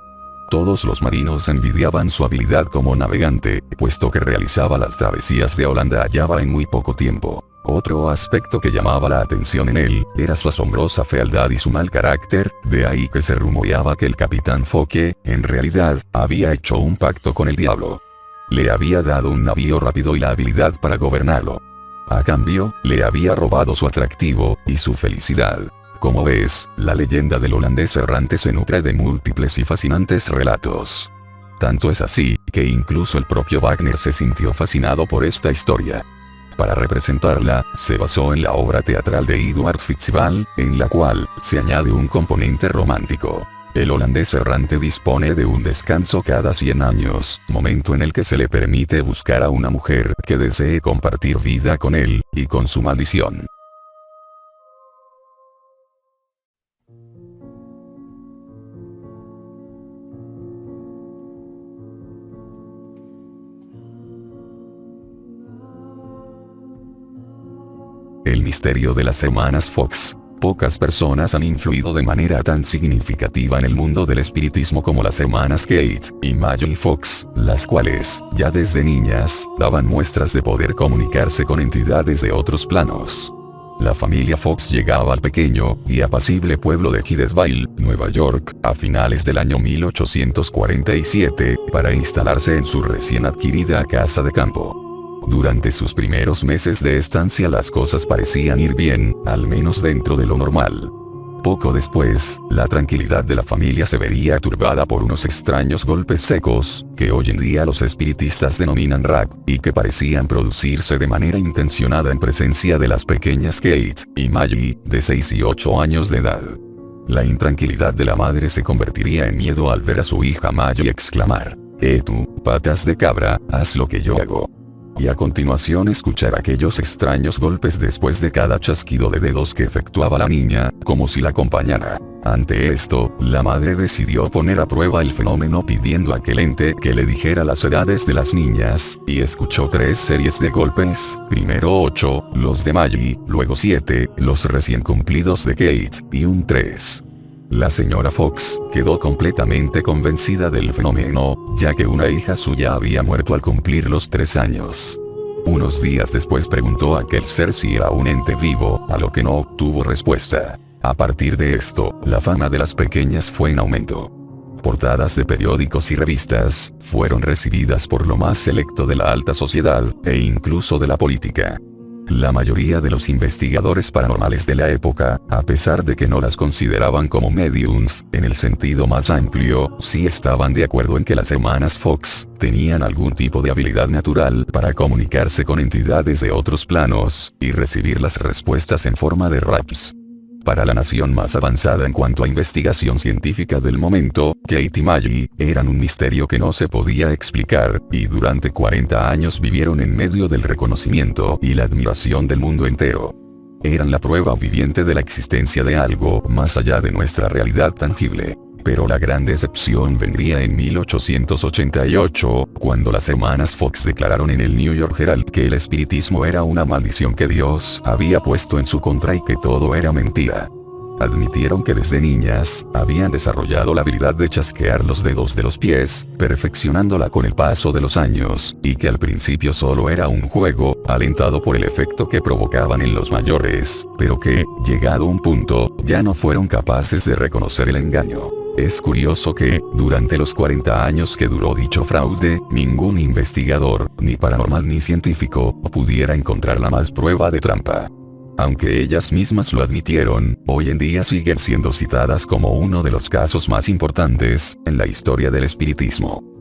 Todos los marinos envidiaban su habilidad como navegante, puesto que realizaba las travesías de Holanda allá en muy poco tiempo. Otro aspecto que llamaba la atención en él, era su asombrosa fealdad y su mal carácter, de ahí que se rumoreaba que el capitán Focke, en realidad, había hecho un pacto con el diablo. Le había dado un navío rápido y la habilidad para gobernarlo. A cambio, le había robado su atractivo, y su felicidad. Como ves, la leyenda del holandés errante se nutre de múltiples y fascinantes relatos. Tanto es así, que incluso el propio Wagner se sintió fascinado por esta historia. Para representarla, se basó en la obra teatral de Eduard Fitzgerald, en la cual se añade un componente romántico. El holandés errante dispone de un descanso cada 100 años, momento en el que se le permite buscar a una mujer que desee compartir vida con él, y con su maldición. El misterio de las hermanas Fox. Pocas personas han influido de manera tan significativa en el mundo del espiritismo como las hermanas Kate y Maggie Fox, las cuales, ya desde niñas, daban muestras de poder comunicarse con entidades de otros planos. La familia Fox llegaba al pequeño y apacible pueblo de Hydesville, Nueva York, a finales del año 1847, para instalarse en su recién adquirida casa de campo. Durante sus primeros meses de estancia las cosas parecían ir bien, al menos dentro de lo normal. Poco después, la tranquilidad de la familia se vería turbada por unos extraños golpes secos, que hoy en día los espiritistas denominan rap, y que parecían producirse de manera intencionada en presencia de las pequeñas Kate y Maggie, de 6 y 8 años de edad. La intranquilidad de la madre se convertiría en miedo al ver a su hija Maggie exclamar: tú, patas de cabra, haz lo que yo hago. Y a continuación escuchar aquellos extraños golpes después de cada chasquido de dedos que efectuaba la niña, como si la acompañara. Ante esto, la madre decidió poner a prueba el fenómeno pidiendo a aquel ente que le dijera las edades de las niñas, y escuchó 3 series de golpes, primero 8, los de Maggie, luego 7, los recién cumplidos de Kate, y un 3. La señora Fox quedó completamente convencida del fenómeno, ya que una hija suya había muerto al cumplir los 3 años. Unos días después preguntó a aquel ser si era un ente vivo, a lo que no obtuvo respuesta. A partir de esto, la fama de las pequeñas fue en aumento. Portadas de periódicos y revistas fueron recibidas por lo más selecto de la alta sociedad, e incluso de la política. La mayoría de los investigadores paranormales de la época, a pesar de que no las consideraban como mediums, en el sentido más amplio, sí estaban de acuerdo en que las hermanas Fox tenían algún tipo de habilidad natural para comunicarse con entidades de otros planos, y recibir las respuestas en forma de raps. Para la nación más avanzada en cuanto a investigación científica del momento, Kate y Maggie eran un misterio que no se podía explicar, y durante 40 años vivieron en medio del reconocimiento y la admiración del mundo entero. Eran la prueba viviente de la existencia de algo más allá de nuestra realidad tangible. Pero la gran decepción vendría en 1888, cuando las hermanas Fox declararon en el New York Herald que el espiritismo era una maldición que Dios había puesto en su contra y que todo era mentira. Admitieron que desde niñas, habían desarrollado la habilidad de chasquear los dedos de los pies, perfeccionándola con el paso de los años, y que al principio solo era un juego, alentado por el efecto que provocaban en los mayores, pero que, llegado un punto, ya no fueron capaces de reconocer el engaño. Es curioso que, durante los 40 años que duró dicho fraude, ningún investigador, ni paranormal ni científico, pudiera encontrar la más prueba de trampa. Aunque ellas mismas lo admitieron, hoy en día siguen siendo citadas como uno de los casos más importantes en la historia del espiritismo.